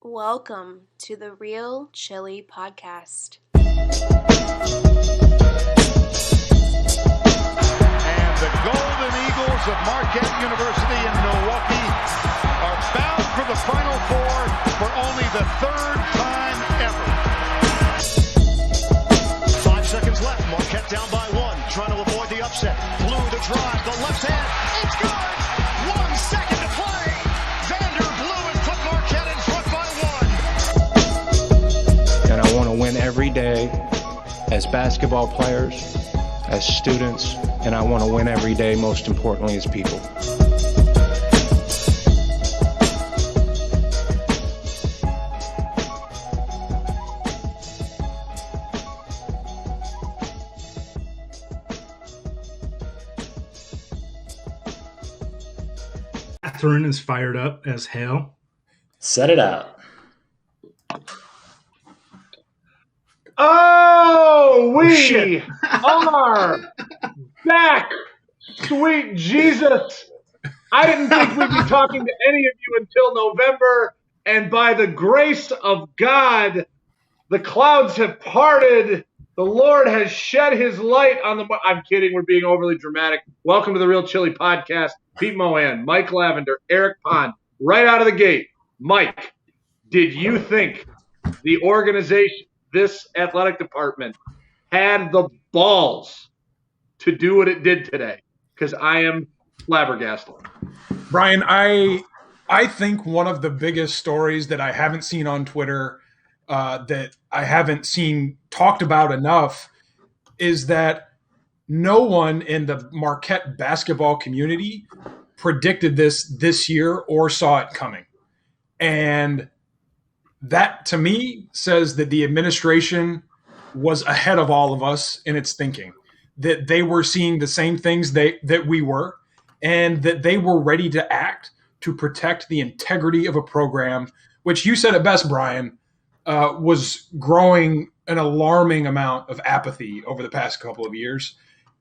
Welcome to the Real Chili Podcast. And the Golden Eagles of Marquette University in Milwaukee are bound for the Final Four for only the third time ever. 5 seconds left. Marquette down by one, trying to avoid the upset. Blue the drive, the left hand. It's good. 1 second to play. Vander Blue has put Marquette in front by one. And I want to win every day as basketball players, as students, and I want to win every day, most importantly, as people. Catherine is fired up as hell. Set it out. Oh, we are back, sweet Jesus. I didn't think we'd be talking to any of you until November, and by the grace of God, the clouds have parted. The Lord has shed his light on the... I'm kidding. We're being overly dramatic. Welcome to the Real Chili Podcast. Pete Mohan, Mike Lavender, Eric Pond, right out of the gate. Mike, did you think the organization, this athletic department, had the balls to do what it did today? Because I am flabbergasted. Brian, I think one of the biggest stories that I haven't seen on Twitter, that I haven't seen talked about enough, is that no one in the Marquette basketball community predicted this year or saw it coming. And that, to me, says that the administration was ahead of all of us in its thinking, that they were seeing the same things that we were, and that they were ready to act to protect the integrity of a program, which you said it best, Brian, was growing an alarming amount of apathy over the past couple of years.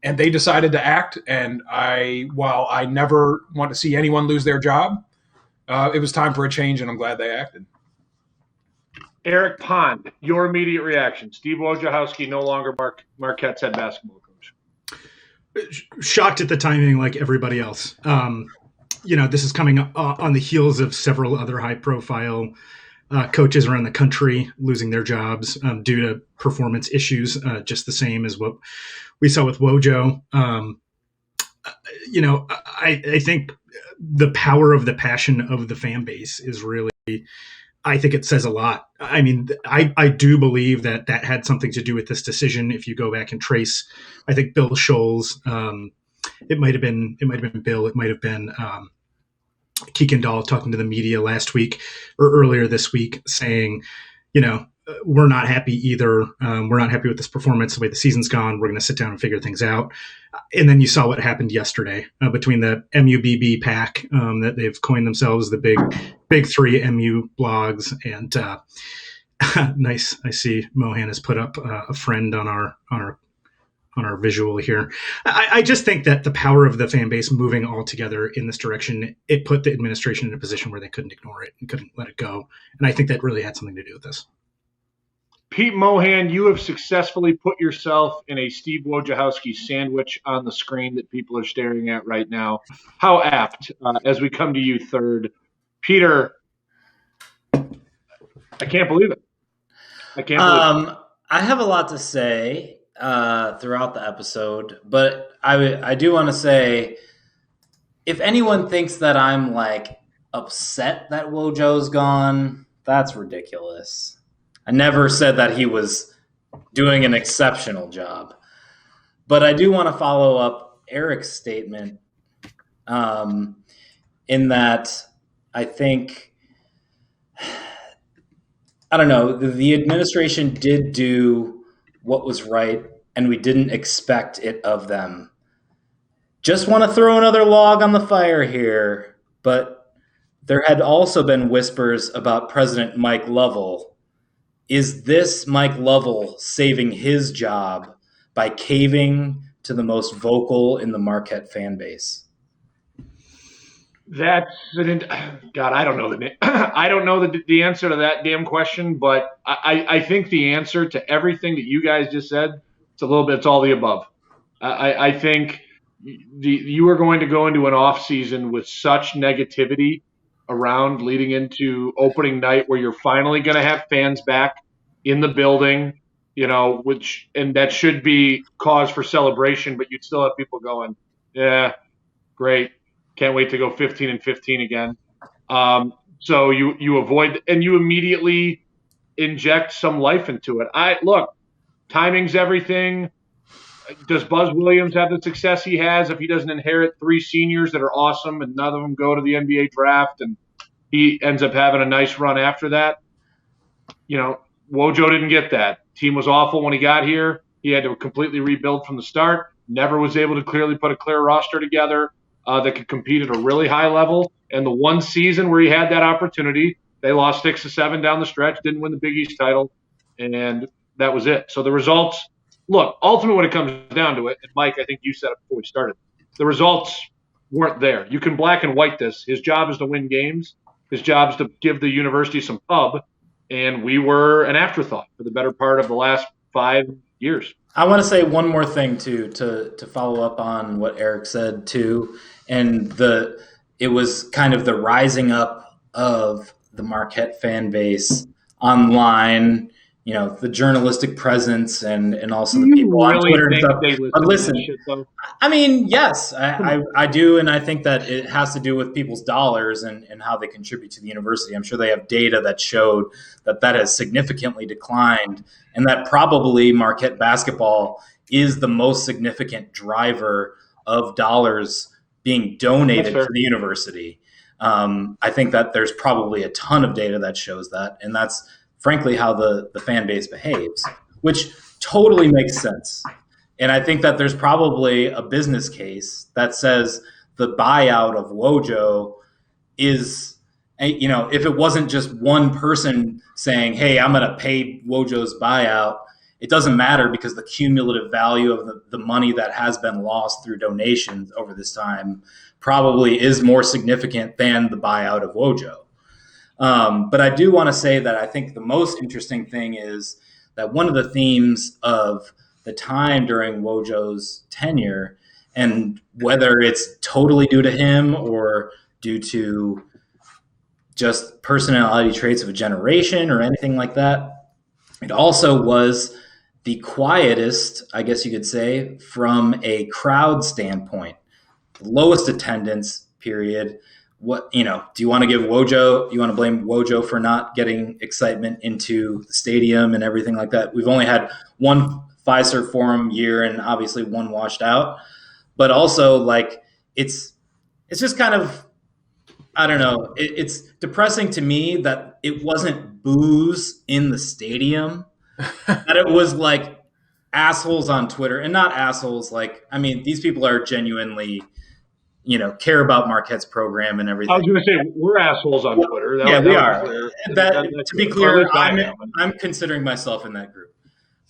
And they decided to act, and while I never want to see anyone lose their job, it was time for a change, and I'm glad they acted. Eric Pond, your immediate reaction. Steve Wojciechowski, no longer Marquette's head basketball coach. Shocked at the timing like everybody else. This is coming on the heels of several other high-profile coaches around the country losing their jobs due to performance issues, just the same as what we saw with Wojo. I think the power of the passion of the fan base is really, I think it says a lot. I mean, I do believe that had something to do with this decision. If you go back and trace, I think Bill Scholes, it might have been Bill, it might have been Kuykendall talking to the media last week or earlier this week saying, we're not happy either. We're not happy with this performance, the way the season's gone. We're going to sit down and figure things out. And then you saw what happened yesterday between the MUBB pack that they've coined themselves, the big three MU blogs. And nice. I see Mohan has put up a friend on our visual here. I just think that the power of the fan base moving all together in this direction, it put the administration in a position where they couldn't ignore it and couldn't let it go. And I think that really had something to do with this. Pete Mohan, you have successfully put yourself in a Steve Wojciechowski sandwich on the screen that people are staring at right now. How apt as we come to you third. Peter, I can't believe it. I have a lot to say throughout the episode, but I do want to say, if anyone thinks that I'm upset that Wojo's gone, that's ridiculous. I never said that he was doing an exceptional job. But I do want to follow up Eric's statement in that I think, I don't know, the administration did do what was right, and we didn't expect it of them. Just want to throw another log on the fire here, but there had also been whispers about President Mike Lovell. Is this Mike Lovell saving his job by caving to the most vocal in the Marquette fan base? God. I don't know I don't know the answer to that damn question, but I think the answer to everything that you guys just said, it's all the above. I think you are going to go into an off season with such negativity around leading into opening night, where you're finally going to have fans back in the building, and that should be cause for celebration, but you'd still have people going, yeah, great. Can't wait to go 15-15 again. So you avoid, and you immediately inject some life into it. Look, timing's everything. Does Buzz Williams have the success he has if he doesn't inherit 3 seniors that are awesome and none of them go to the NBA draft and he ends up having a nice run after that? Wojo didn't get that. Team was awful when he got here. He had to completely rebuild from the start. Never was able to put a clear roster together that could compete at a really high level. And the one season where he had that opportunity, they lost 6-7 down the stretch, didn't win the Big East title, and that was it. So the results, look, ultimately when it comes down to it, and Mike, I think you said it before we started, the results weren't there. You can black and white this. His job is to win games. His job is to give the university some pub, and we were an afterthought for the better part of the last 5 years. I want to say one more thing too, to follow up on what Eric said too, and it was kind of the rising up of the Marquette fan base online, the journalistic presence and also the people on Twitter and stuff. But listen, I mean, yes, I do, and I think that it has to do with people's dollars and how they contribute to the university. I'm sure they have data that showed that has significantly declined, and that probably Marquette basketball is the most significant driver of dollars being donated to the university. I think that there's probably a ton of data that shows that, and that's frankly how the fan base behaves, which totally makes sense. And I think that there's probably a business case that says the buyout of Wojo is, if it wasn't just one person saying, hey, I'm going to pay Wojo's buyout, it doesn't matter because the cumulative value of the money that has been lost through donations over this time probably is more significant than the buyout of Wojo. But I do want to say that I think the most interesting thing is that one of the themes of the time during Wojo's tenure, and whether it's totally due to him or due to just personality traits of a generation or anything like that, it also was the quietest, I guess you could say, from a crowd standpoint, the lowest attendance period. What, do you want to give Wojo, you want to blame Wojo for not getting excitement into the stadium and everything like that? We've only had one Fiserv Forum year and obviously one washed out, but also it's just kind of, I don't know. It's depressing to me that it wasn't booze in the stadium, that it was like assholes on Twitter, and not assholes. These people are genuinely, care about Marquette's program and everything. I was going to say, we're assholes on Twitter. We are. To be clear, I'm considering myself in that group.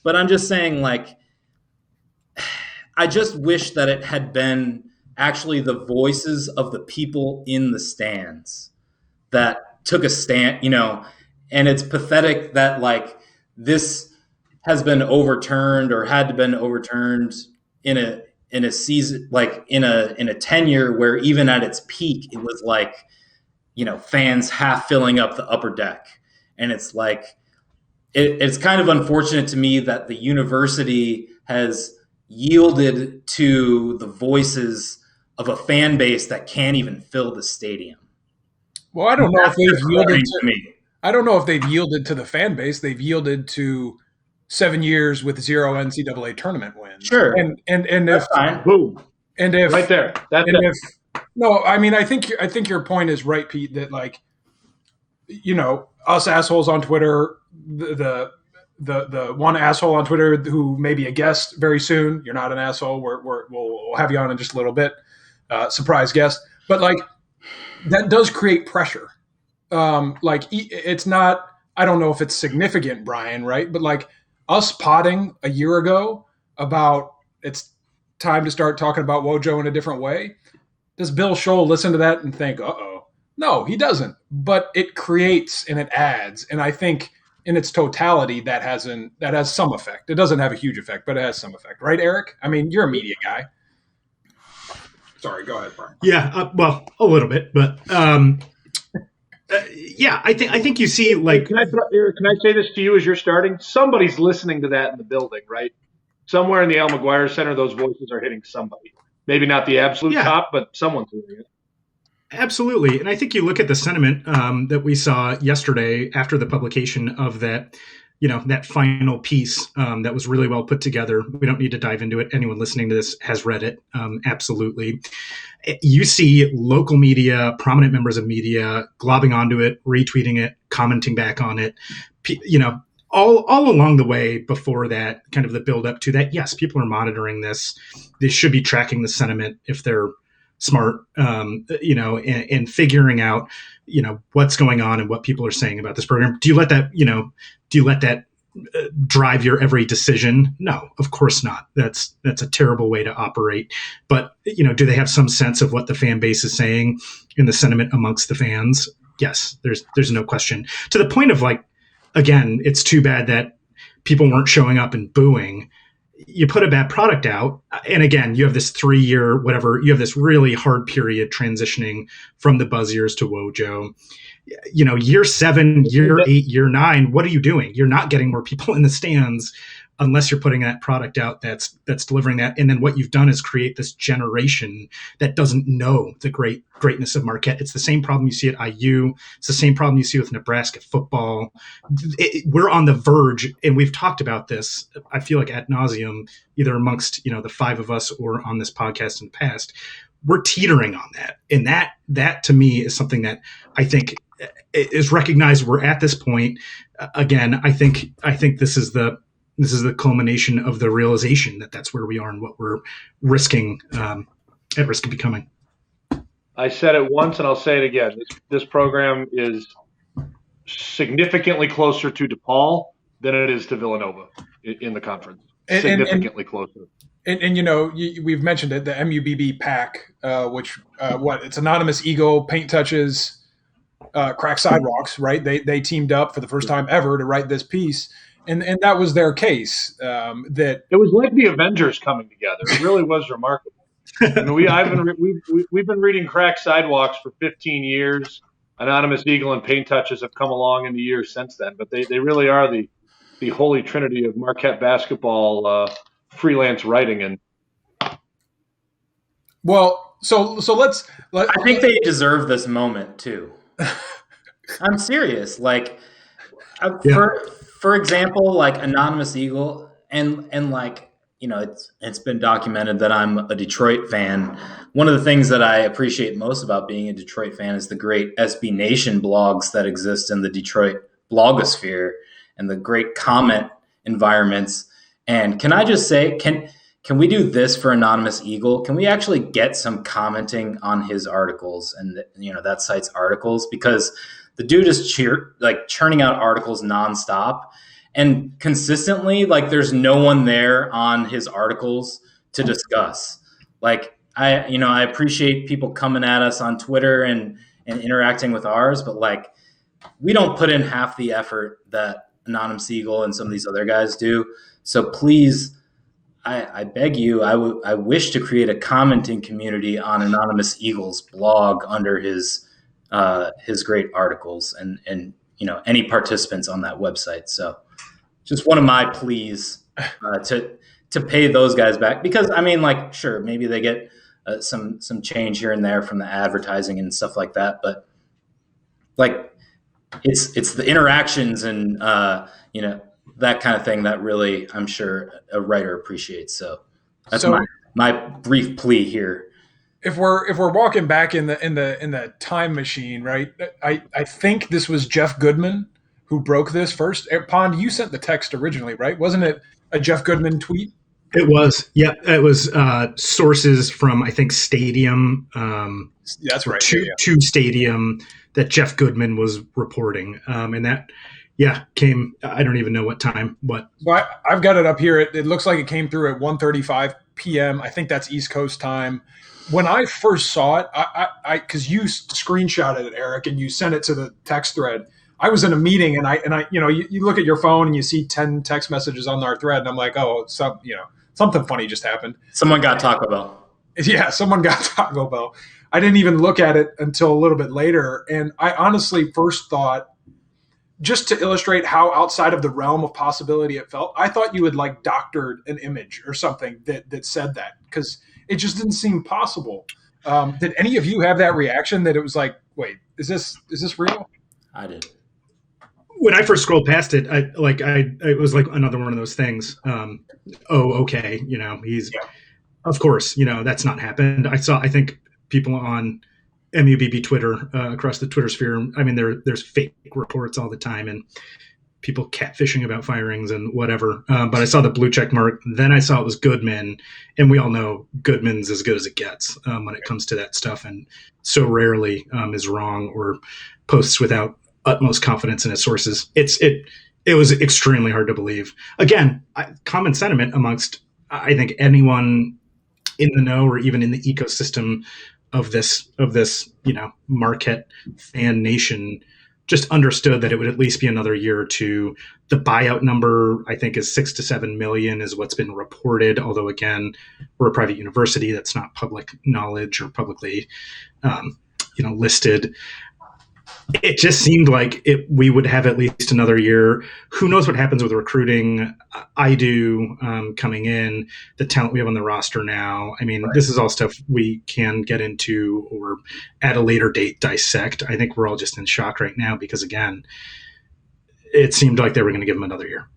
But I'm just saying, I just wish that it had been actually the voices of the people in the stands that took a stand, and it's pathetic that, this has been overturned or had to been overturned in a season, in a tenure where even at its peak, it was fans half filling up the upper deck. And it's it's kind of unfortunate to me that the university has yielded to the voices of a fan base that can't even fill the stadium. Well, I don't know if they've yielded to me. I don't know if they've yielded to the fan base. They've yielded to 7 years with 0 NCAA tournament wins. Sure. And that's if fine. Boom. And if right there. That's and it. if no, I think your point is right, Pete, that us assholes on Twitter, the one asshole on Twitter who may be a guest very soon. You're not an asshole. We'll have you on in just a little bit. Surprise guest. But that does create pressure. It's not, I don't know if it's significant, Brian, right? But us potting a year ago about it's time to start talking about Wojo in a different way. Does Bill Scholl listen to that and think, uh-oh? No, he doesn't. But it creates and it adds. And I think in its totality, that has some effect. It doesn't have a huge effect, but it has some effect. Right, Eric? I mean, you're a media guy. Sorry, go ahead, Brian. Yeah, well, a little bit, but yeah, I think you see like. Can I say this to you as you're starting? Somebody's listening to that in the building, right? Somewhere in the Al McGuire Center, those voices are hitting somebody. Maybe not the absolute top, but someone's hearing it. Absolutely, and I think you look at the sentiment that we saw yesterday after the publication of that. That final piece that was really well put together. We don't need to dive into it. Anyone listening to this has read it. Absolutely. You see local media, prominent members of media globbing onto it, retweeting it, commenting back on it. All along the way before that, kind of the build up to that. Yes, people are monitoring this. They should be tracking the sentiment if they're smart, and figuring out, what's going on and what people are saying about this program. Do you let that drive your every decision? No, of course not. That's a terrible way to operate. But, do they have some sense of what the fan base is saying in the sentiment amongst the fans? Yes, there's no question. To the point of again, it's too bad that people weren't showing up and booing. You put a bad product out, and again, you have this 3-year whatever. You have this really hard period transitioning from the buzz years to Wojo. Year 7, year 8, year 9. What are you doing? You're not getting more people in the stands unless you're putting that product out that's delivering that. And then what you've done is create this generation that doesn't know the greatness of Marquette. It's the same problem you see at IU. It's the same problem you see with Nebraska football. We're on the verge, and we've talked about this, I feel like ad nauseum, either amongst the 5 of us or on this podcast in the past. We're teetering on that, and that to me is something that I think is recognized. We're at this point. Again, I think this is the culmination of the realization that that's where we are and what we're risking, at risk of becoming. I said it once and I'll say it again. This program is significantly closer to DePaul than it is to Villanova in the conference. Significantly closer. And we've mentioned it, the MUBB pack, which it's Anonymous Eagle, Paint Touches, Crack Sidewalks, right? They teamed up for the first time ever to write this piece. And that was their case. That it was like the Avengers coming together. It really was remarkable. I mean, we've been reading Crack Sidewalks for 15 years. Anonymous Eagle and Paint Touches have come along in the years since then, but they really are the holy trinity of Marquette basketball freelance writing. And well, so let's. I think they deserve this moment too. I'm serious. For example, like Anonymous Eagle, and it's been documented that I'm a Detroit fan. One of the things that I appreciate most about being a Detroit fan is the great SB Nation blogs that exist in the Detroit blogosphere and the great comment environments. And can I just say, can we do this for Anonymous Eagle? Can we actually get some commenting on his articles and that site's articles? Because the dude is churning out articles nonstop and consistently. There's no one there on his articles to discuss. I appreciate people coming at us on Twitter and interacting with ours, but we don't put in half the effort that Anonymous Eagle and some of these other guys do. So please, I beg you, I wish to create a commenting community on Anonymous Eagle's blog under his great articles and any participants on that website. So just one of my pleas to pay those guys back, because sure, maybe they get some change here and there from the advertising and stuff like that, but it's the interactions and that kind of thing that really, I'm sure, a writer appreciates. So that's my brief plea here. If we're walking back in the time machine, right? I think this was Jeff Goodman who broke this first. Pond, you sent the text originally, right? Wasn't it a Jeff Goodman tweet? It was. Yeah, it was sources from, I think, Stadium. That's right. To Stadium that Jeff Goodman was reporting, and that. Yeah, came. I don't even know what time. What? Well, I've got it up here. It looks like it came through at 1:35 p.m. I think that's East Coast time. when I first saw it, I because you screenshotted it, Eric, and you sent it to the text thread. I was in a meeting, and I you look at your phone and you see 10 text messages on our thread, and I'm like, oh, something funny just happened. Someone got Taco Bell. Yeah, someone got Taco Bell. I didn't even look at it until a little bit later, and I honestly first thought, just to illustrate how outside of the realm of possibility it felt, I thought you had like doctored an image or something that said that, because it just didn't seem possible. Did any of you have that reaction that it was like, wait, is this real? I did. When I first scrolled past it, it was like another one of those things. Okay, of course, that's not happened. I think people on MUBB Twitter, across the Twitter sphere, I mean, there's fake reports all the time and people catfishing about firings and whatever. But I saw the blue check mark. Then I saw it was Goodman, and we all know Goodman's as good as it gets when it comes to that stuff, and so rarely is wrong or posts without utmost confidence in his sources. It was extremely hard to believe. Again, common sentiment amongst, I think, anyone in the know or even in the ecosystem of this Marquette fan nation just understood that it would at least be another year or two. The buyout number, I think, is 6 to 7 million is what's been reported. Although, again, we're a private university. That's not public knowledge or publicly, listed. It just seemed like we would have at least another year. Who knows what happens with recruiting? I do, coming in, the talent we have on the roster now. I mean, This is all stuff we can get into or at a later date dissect. I think we're all just in shock right now because, again, it seemed like they were going to give him another year.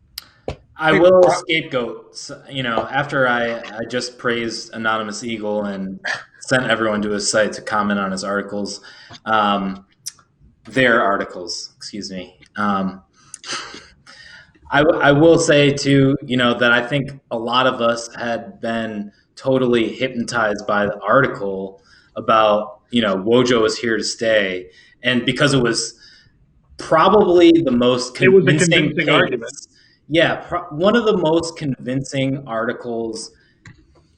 I will scapegoat, after I just praised Anonymous Eagle and sent everyone to his site to comment on his articles. Their articles, excuse me. I will say too, that I think a lot of us had been totally hypnotized by the article about, Wojo is here to stay. And because it was probably the most convincing argument. Yeah. One of the most convincing articles,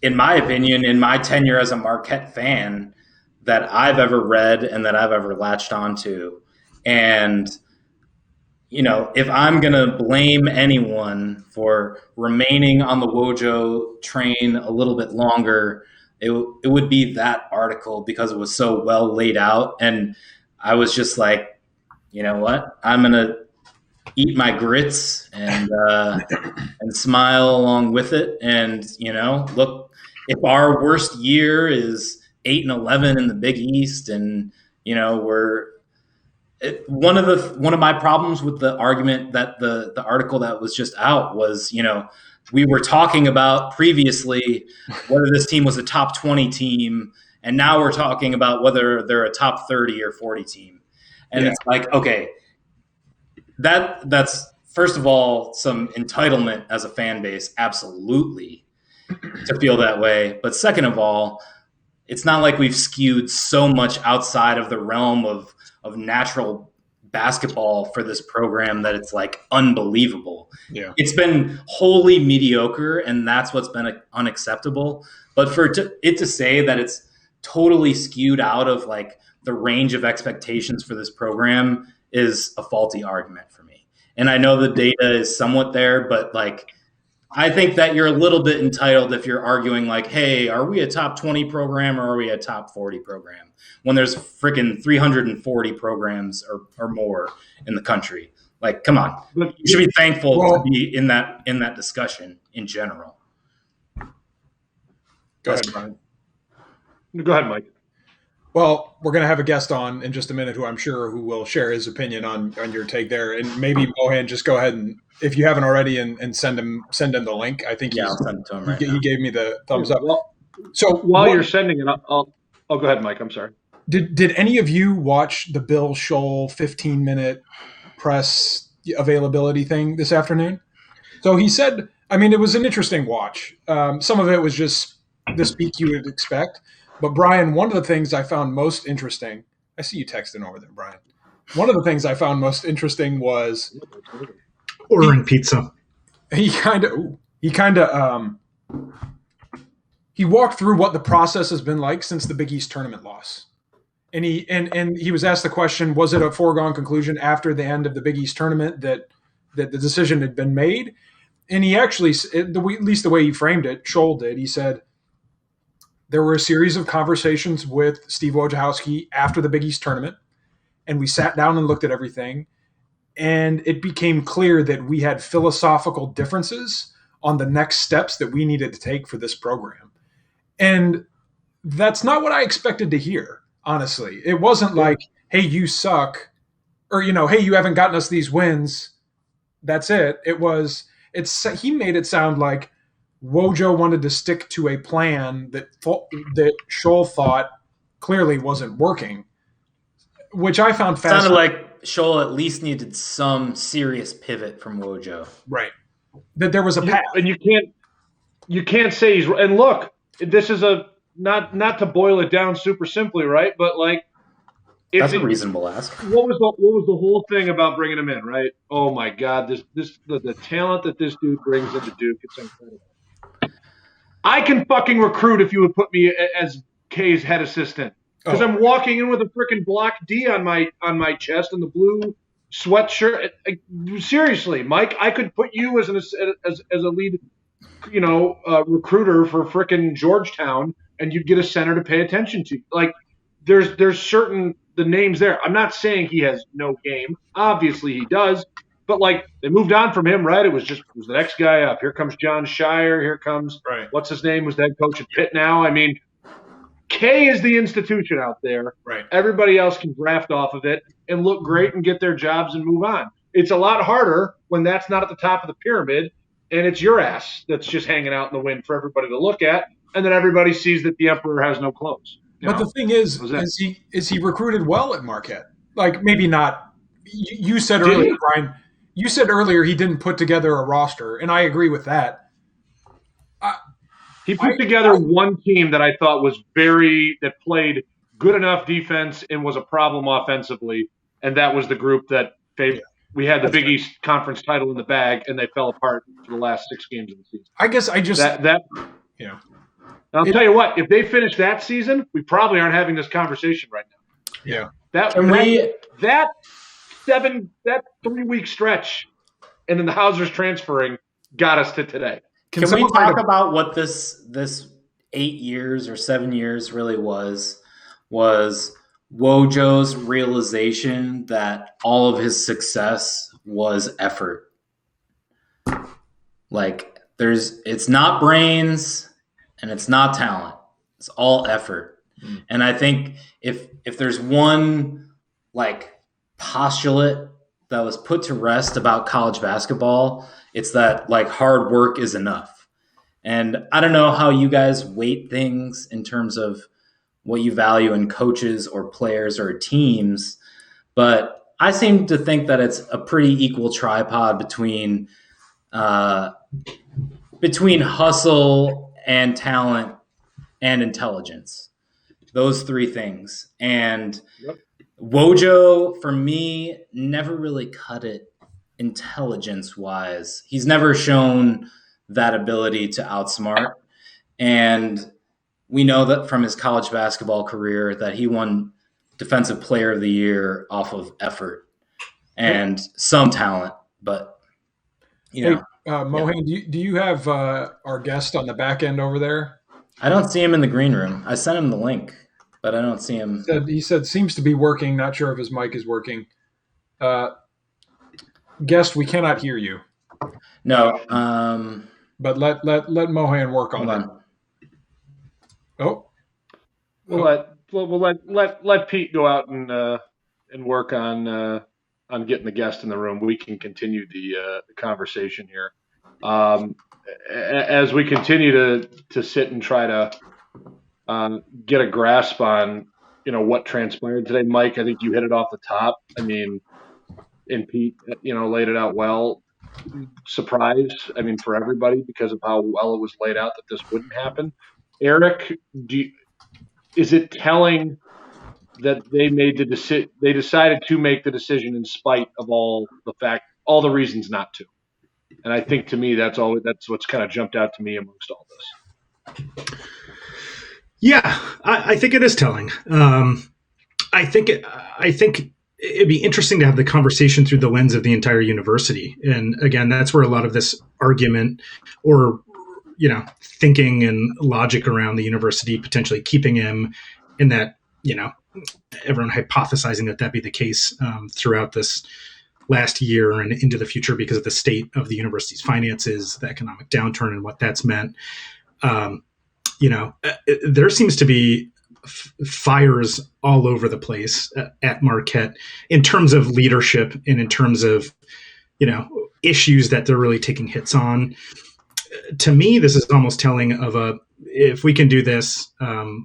in my opinion, in my tenure as a Marquette fan, that I've ever read and that I've ever latched onto. And, if I'm going to blame anyone for remaining on the Wojo train a little bit longer, it would be that article, because it was so well laid out. And I was just like, you know what? I'm going to eat my grits and smile along with it. And, look, if our worst year is 8-11 in the Big East, and one of my problems with the argument that the article that was just out was, we were talking about previously whether this team was a top 20 team, and now we're talking about whether they're a top 30 or 40 team. And It's like, okay, that's first of all some entitlement as a fan base, absolutely, to feel that way. But second of all, it's not like we've skewed so much outside of the realm of natural basketball for this program that it's like unbelievable. Yeah. It's been wholly mediocre, and that's what's been unacceptable. But for it to say that it's totally skewed out of like the range of expectations for this program is a faulty argument for me. And I know the data is somewhat there, but like, I think that you're a little bit entitled if you're arguing like, hey, are we a top 20 program or are we a top 40 program? When there's freaking 340 programs or more in the country. Like, come on. You should be thankful to be in that discussion in general. Go ahead, Brian. Go ahead, Mike. Well, we're going to have a guest on in just a minute who I'm sure who will share his opinion on your take there. And maybe, Mohan, just go ahead and, if you haven't already, and send him the link. I think I'll send it to him right now. He gave me the thumbs up. Well, so while you're sending it, I'll go ahead, Mike. I'm sorry. Did any of you watch the Bill Scholl 15-minute press availability thing this afternoon? So he said, I mean, it was an interesting watch. Some of it was just the speak you would expect. But Brian, one of the things I found most interesting, I see you texting over there, Brian. One of the things I found most interesting was ordering pizza. He kind of he walked through what the process has been like since the Big East tournament loss. And he was asked the question, was it a foregone conclusion after the end of the Big East tournament that the decision had been made? And he actually, at least the way he framed it, Scholl did, he said, there were a series of conversations with Steve Wojciechowski after the Big East tournament, and we sat down and looked at everything, and it became clear that we had philosophical differences on the next steps that we needed to take for this program. And that's not what I expected to hear, honestly. It wasn't like, hey, you suck, or, hey, you haven't gotten us these wins. That's it. He made it sound like Wojo wanted to stick to a plan that Scholl thought clearly wasn't working, which I found fascinating. Sounded like Scholl at least needed some serious pivot from Wojo. Right. That there was a path. And you can't say he's – and look, this is not to boil it down super simply, right? But like – that's a reasonable ask. What was the whole thing about bringing him in, right? Oh my God, the talent that this dude brings into Duke, it's incredible. I can fucking recruit if you would put me as K's head assistant, because I'm walking in with a freaking block D on my chest and the blue sweatshirt. Seriously, Mike, I could put you as a lead, recruiter for freaking Georgetown, and you'd get a center to pay attention to. Like, there's certain the names there. I'm not saying he has no game. Obviously he does. But, like, they moved on from him, right? It was the next guy up. Here comes John Shire. Here comes what's his name? Was the head coach at Pitt now? I mean, K is the institution out there. Right. Everybody else can draft off of it and look great and get their jobs and move on. It's a lot harder when that's not at the top of the pyramid and it's your ass that's just hanging out in the wind for everybody to look at, and then everybody sees that the emperor has no clothes. But the thing is he recruited well at Marquette? Like, maybe not. You said earlier, Brian. You said earlier he didn't put together a roster, and I agree with that. He put together one team that I thought that played good enough defense and was a problem offensively, and that was the group that we had the Big East Conference title in the bag, and they fell apart for the last 6 games of the season. I guess I just I'll tell you what, if they finish that season, we probably aren't having this conversation right now. Yeah. That 3-week stretch and then the Hausers transferring got us to today. Can we talk about what this 8 years or 7 years really was Wojo's realization that all of his success was effort. Like, it's not brains and it's not talent. It's all effort. Mm. And I think if there's one like postulate that was put to rest about college basketball, it's that like hard work is enough. And I don't know how you guys weight things in terms of what you value in coaches or players or teams, but I seem to think that it's a pretty equal tripod between hustle and talent and intelligence. Those 3 things. And Wojo, for me, never really cut it intelligence-wise. He's never shown that ability to outsmart. And we know that from his college basketball career that he won Defensive Player of the Year off of effort and some talent. But, Mohan, do you have our guest on the back end over there? I don't see him in the green room. I sent him the link, but I don't see him. He said seems to be working. Not sure if his mic is working. Guest, we cannot hear you. No. But let Mohan work on that. Oh. We'll let Pete go out and work on getting the guest in the room. We can continue the conversation here. As we continue to sit and try to get a grasp on, what transpired today, Mike, I think you hit it off the top. I mean, and Pete, laid it out well. Surprise, for everybody because of how well it was laid out that this wouldn't happen. Eric, is it telling that they decided to make the decision in spite of all the reasons not to? And I think to me that's what's kind of jumped out to me amongst all this. Yeah, I think it is telling. I think it'd be interesting to have the conversation through the lens of the entire university. And again, that's where a lot of this argument or thinking and logic around the university potentially keeping him in that, everyone hypothesizing that be the case throughout this last year and into the future because of the state of the university's finances, the economic downturn, and what that's meant. There seems to be fires all over the place at Marquette in terms of leadership and in terms of, issues that they're really taking hits on. To me, this is almost telling of if we can do this,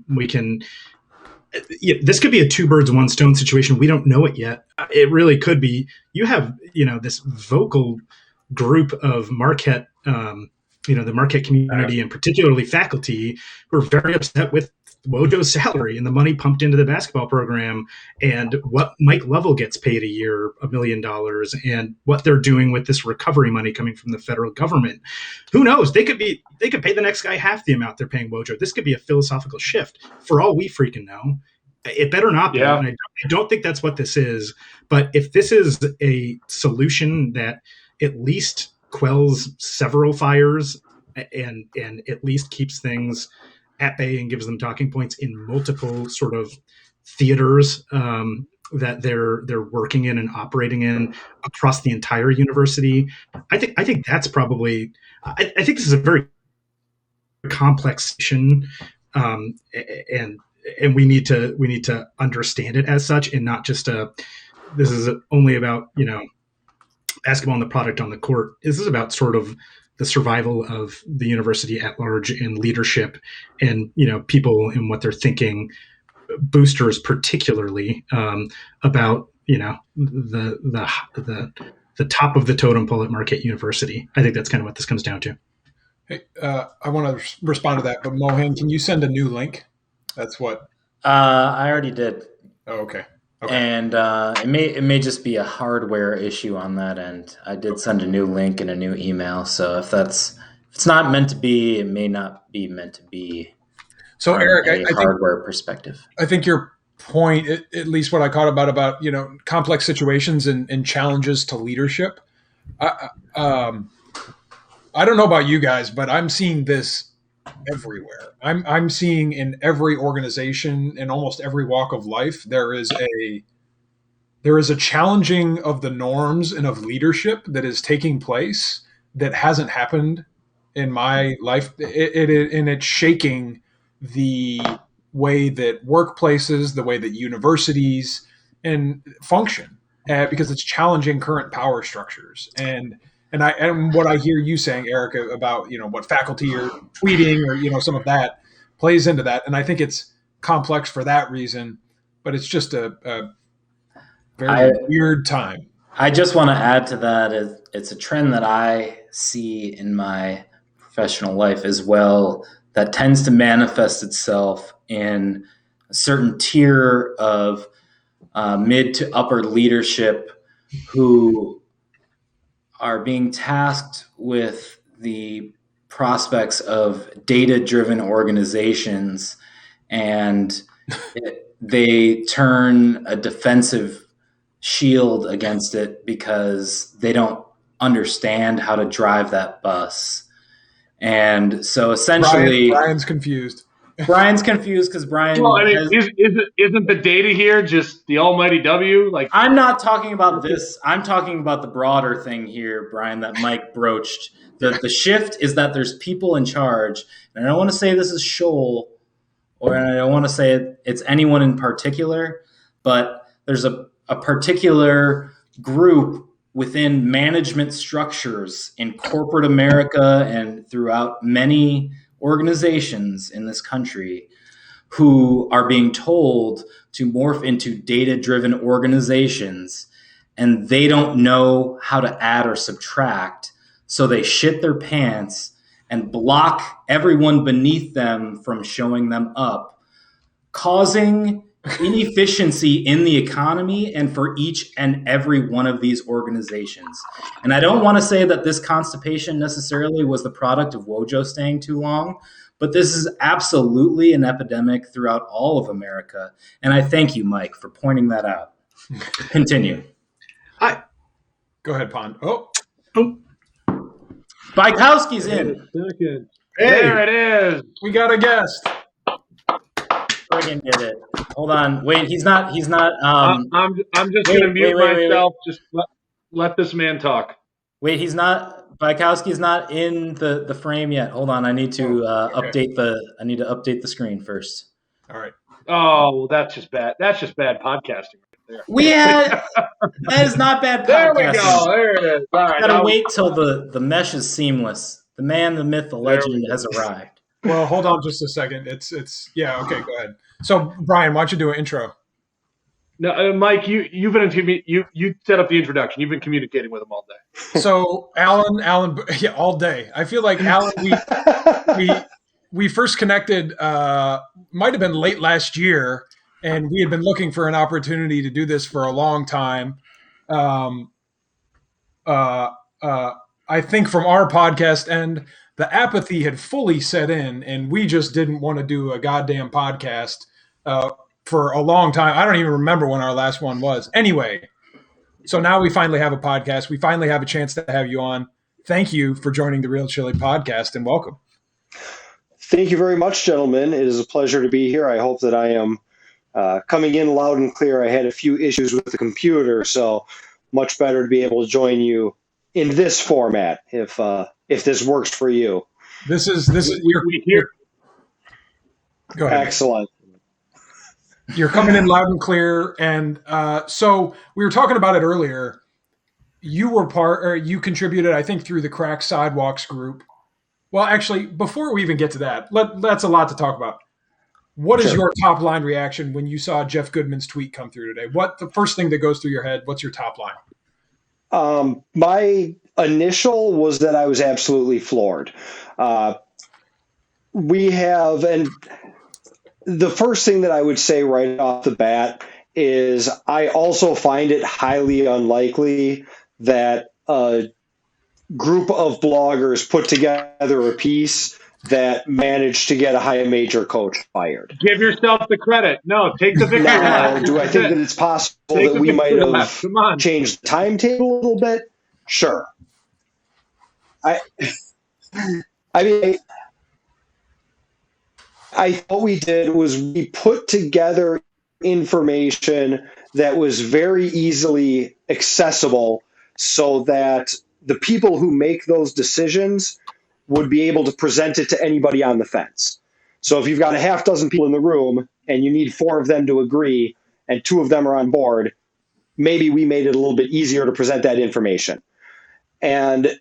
we can. This could be a two birds, one stone situation. We don't know it yet. It really could be. You have, this vocal group of Marquette, the Marquette community and particularly faculty who are very upset with Wojo's salary and the money pumped into the basketball program and what Mike Lovell gets paid a year, $1 million, and what they're doing with this recovery money coming from the federal government. Who knows? They could pay the next guy half the amount they're paying Wojo. This could be a philosophical shift for all we freaking know. It better not be. Yeah. And I don't think that's what this is. But if this is a solution that at least quells several fires and at least keeps things at bay and gives them talking points in multiple sort of theaters that they're working in and operating in across the entire university. I think that's probably. I think this is a very complex issue, and we need to understand it as such and not just this is only about basketball and the product on the court. This is about sort of the survival of the university at large and leadership and people and what they're thinking, boosters particularly, about the top of the totem pole at Marquette University. I think that's kind of what this comes down to. Hey, I want to respond to that, but Mohan, can you send a new link? That's what I already did. Oh, okay. And it may just be a hardware issue on that end. I did send a new link and a new email, so if it's not meant to be, it may not be meant to be. So Eric, I think hardware perspective. I think your point, at least what I caught about complex situations and challenges to leadership. I don't know about you guys, but I'm seeing this everywhere. I'm seeing in every organization, in almost every walk of life, there is a challenging of the norms and of leadership that is taking place that hasn't happened in my life. And it's shaking the way that workplaces, the way that universities and function, because it's challenging current power structures. And what I hear you saying, Eric, about what faculty are tweeting or some of that plays into that, and I think it's complex for that reason. But it's just a very weird time. I just want to add to that it's a trend that I see in my professional life as well that tends to manifest itself in a certain tier of mid to upper leadership who are being tasked with the prospects of data-driven organizations, and they turn a defensive shield against it because they don't understand how to drive that bus. And so essentially Brian's confused. Brian's confused because Brian. Well, I mean, isn't the data here just the almighty W? Like, I'm not talking about this. I'm talking about the broader thing here, Brian, that Mike broached. The shift is that there's people in charge, and I don't want to say this is Scholl, or I don't want to say it's anyone in particular, but there's a particular group within management structures in corporate America and throughout many organizations in this country who are being told to morph into data-driven organizations, and they don't know how to add or subtract. So they shit their pants and block everyone beneath them from showing them up, causing inefficiency in the economy and for each and every one of these organizations. And I don't want to say that this constipation necessarily was the product of Wojo staying too long, but this is absolutely an epidemic throughout all of America. And I thank you, Mike, for pointing that out. Continue. Go ahead, Pond. Bykowski's in. Second. Hey. There it is. We got a guest. Friggin' did it. Hold on. Wait, he's not. I'm just going to mute myself. Just let this man talk. Wait, he's not. Bykowski's not in the frame yet. Hold on. I need to update the screen first. All right. Oh, well, that's just bad. That's just bad podcasting right there. That is not bad podcasting. There we go. There it is. All right. Gotta wait till the mesh is seamless. The man, the myth, the legend has arrived. Well, hold on just a second. It's yeah. Okay, go ahead. So, Brian, why don't you do an intro? No, Mike, you've been you set up the introduction. You've been communicating with him all day. So, Alan, yeah, all day. I feel like Alan, we first connected. Might have been late last year, and we had been looking for an opportunity to do this for a long time. I think from our podcast end, the apathy had fully set in, and we just didn't want to do a goddamn podcast for a long time. I don't even remember when our last one was. Anyway, so now we finally have a podcast. We finally have a chance to have you on. Thank you for joining the Real Chili podcast, and welcome. Thank you very much, gentlemen. It is a pleasure to be here. I hope that I am coming in loud and clear. I had a few issues with the computer, so much better to be able to join you in this format if this works for you. This is we hear. Go ahead. Excellent. You're coming in loud and clear, and so we were talking about it earlier. You contributed, I think, through the Crack Sidewalks group. Well, actually, before we even get to that, that's a lot to talk about. What is your top line reaction when you saw Jeff Goodman's tweet come through today? What the first thing that goes through your head? What's your top line? My initial was that I was absolutely floored. We have, and the first thing that I would say right off the bat is I also find it highly unlikely that a group of bloggers put together a piece that managed to get a high major coach fired. Give yourself the credit. No, take the victory. Now, do I think that it's possible that we might have changed the timetable a little bit? Sure. I mean, I thought we did was we put together information that was very easily accessible so that the people who make those decisions would be able to present it to anybody on the fence. So if you've got a half dozen people in the room and you need 4 of them to agree and 2 of them are on board, maybe we made it a little bit easier to present that information. And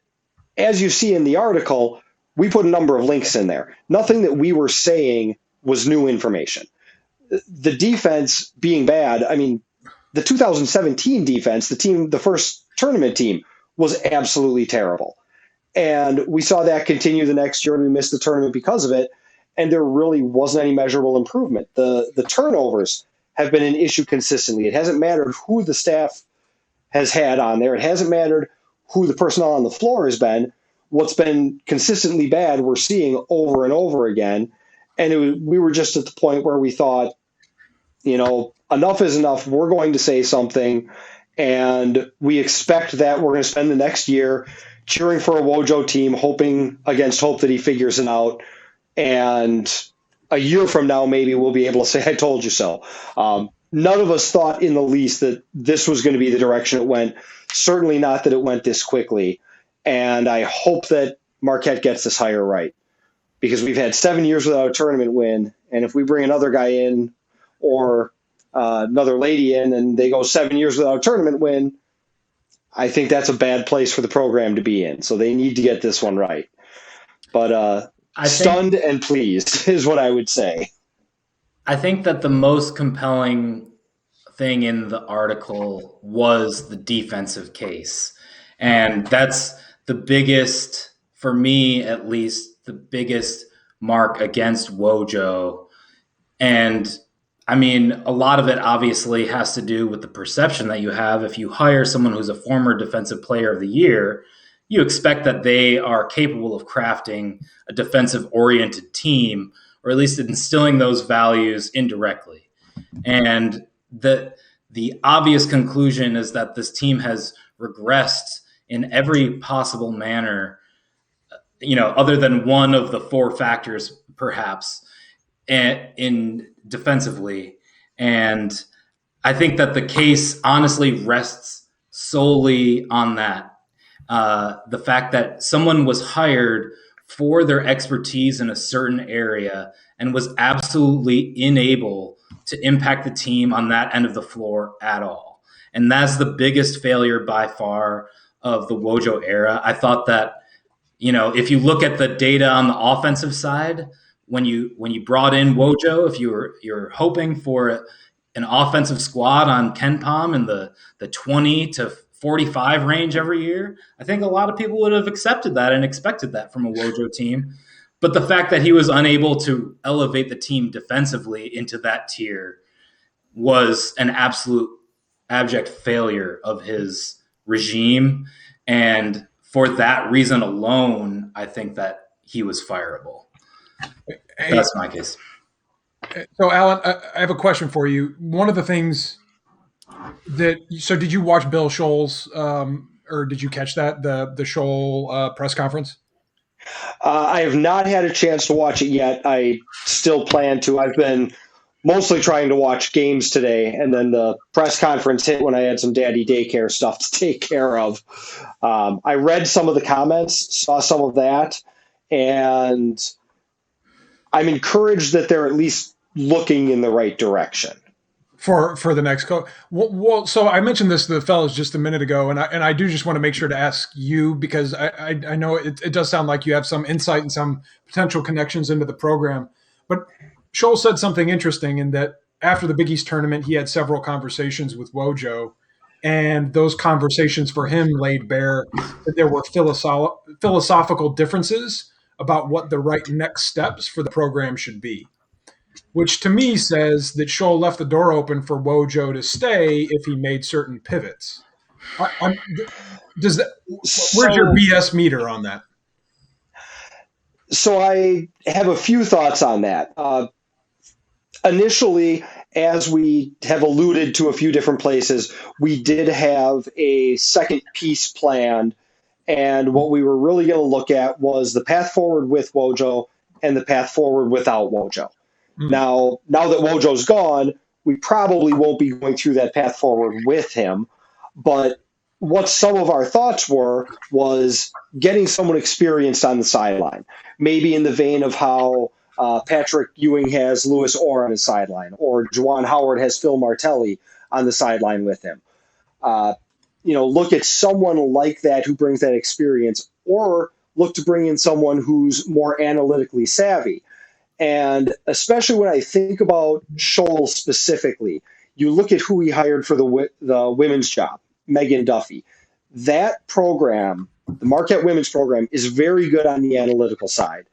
as you see in the article, we put a number of links in there. Nothing that we were saying was new information. The defense being bad, I mean, the 2017 defense, the first tournament team, was absolutely terrible. And we saw that continue the next year, and we missed the tournament because of it. And there really wasn't any measurable improvement. The turnovers have been an issue consistently. It hasn't mattered who the staff has had on there. It hasn't mattered who the personnel on the floor has been. What's been consistently bad, we're seeing over and over again. And we were just at the point where we thought, enough is enough. We're going to say something. And we expect that we're going to spend the next year cheering for a Wojo team, hoping against hope that he figures it out. And a year from now, maybe we'll be able to say, I told you so. None of us thought in the least that this was going to be the direction it went. Certainly not that it went this quickly. And I hope that Marquette gets this hire right, because we've had 7 years without a tournament win. And if we bring another guy in or another lady in and they go 7 years without a tournament win, I think that's a bad place for the program to be in. So they need to get this one right. But stunned and pleased is what I would say. I think that the most compelling thing in the article was the defensive case. And that's the biggest, for me at least, the biggest mark against Wojo. And I mean, a lot of it obviously has to do with the perception that you have. If you hire someone who's a former defensive player of the year, you expect that they are capable of crafting a defensive-oriented team, or at least instilling those values indirectly. And the obvious conclusion is that this team has regressed in every possible manner, other than one of the four factors, perhaps, in defensively. And I think that the case honestly rests solely on that. The fact that someone was hired for their expertise in a certain area and was absolutely unable to impact the team on that end of the floor at all. And that's the biggest failure by far of the Wojo era. I thought that, if you look at the data on the offensive side, when you brought in Wojo, if you're hoping for an offensive squad on KenPom in the 20 to 45 range every year, I think a lot of people would have accepted that and expected that from a Wojo team. But the fact that he was unable to elevate the team defensively into that tier was an absolute abject failure of his regime. And for that reason alone, I think that he was fireable. That's my case. So, Alan, I have a question for you. One of the things so did you watch Bill Scholl's, or did you catch that, the Scholl press conference? I have not had a chance to watch it yet. I still plan to. I've been mostly trying to watch games today, and then the press conference hit when I had some daddy daycare stuff to take care of. I read some of the comments, saw some of that, and I'm encouraged that they're at least looking in the right direction for the next coach. Well, so I mentioned this to the fellas just a minute ago, and I do just want to make sure to ask you, because I know it does sound like you have some insight and some potential connections into the program. But Scholl said something interesting in that after the Big East tournament, he had several conversations with Wojo, and those conversations for him laid bare that there were philosophical differences about what the right next steps for the program should be, which to me says that Scholl left the door open for Wojo to stay if he made certain pivots. Where's your BS meter on that? So I have a few thoughts on that. Initially, as we have alluded to a few different places, we did have a second piece planned, and what we were really going to look at was the path forward with Wojo and the path forward without Wojo. Now that Wojo's gone, we probably won't be going through that path forward with him. But what some of our thoughts was getting someone experienced on the sideline, maybe in the vein of how Patrick Ewing has Lewis Orr on his sideline, or Juwan Howard has Phil Martelli on the sideline with him. Look at someone like that who brings that experience, or look to bring in someone who's more analytically savvy. And especially when I think about Scholl specifically, you look at who he hired for the women's job, Megan Duffy. That program, the Marquette women's program, is very good on the analytical side.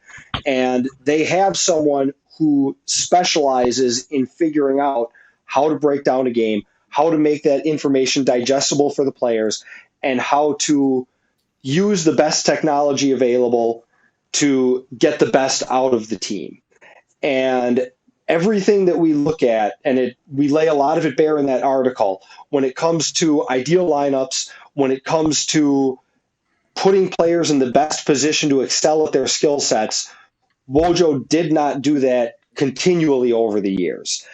And they have someone who specializes in figuring out how to break down a game, how to make that information digestible for the players, and how to use the best technology available to get the best out of the team. And everything that we look at, and we lay a lot of it bare in that article, when it comes to ideal lineups, when it comes to putting players in the best position to excel at their skill sets, Wojo did not do that continually over the years.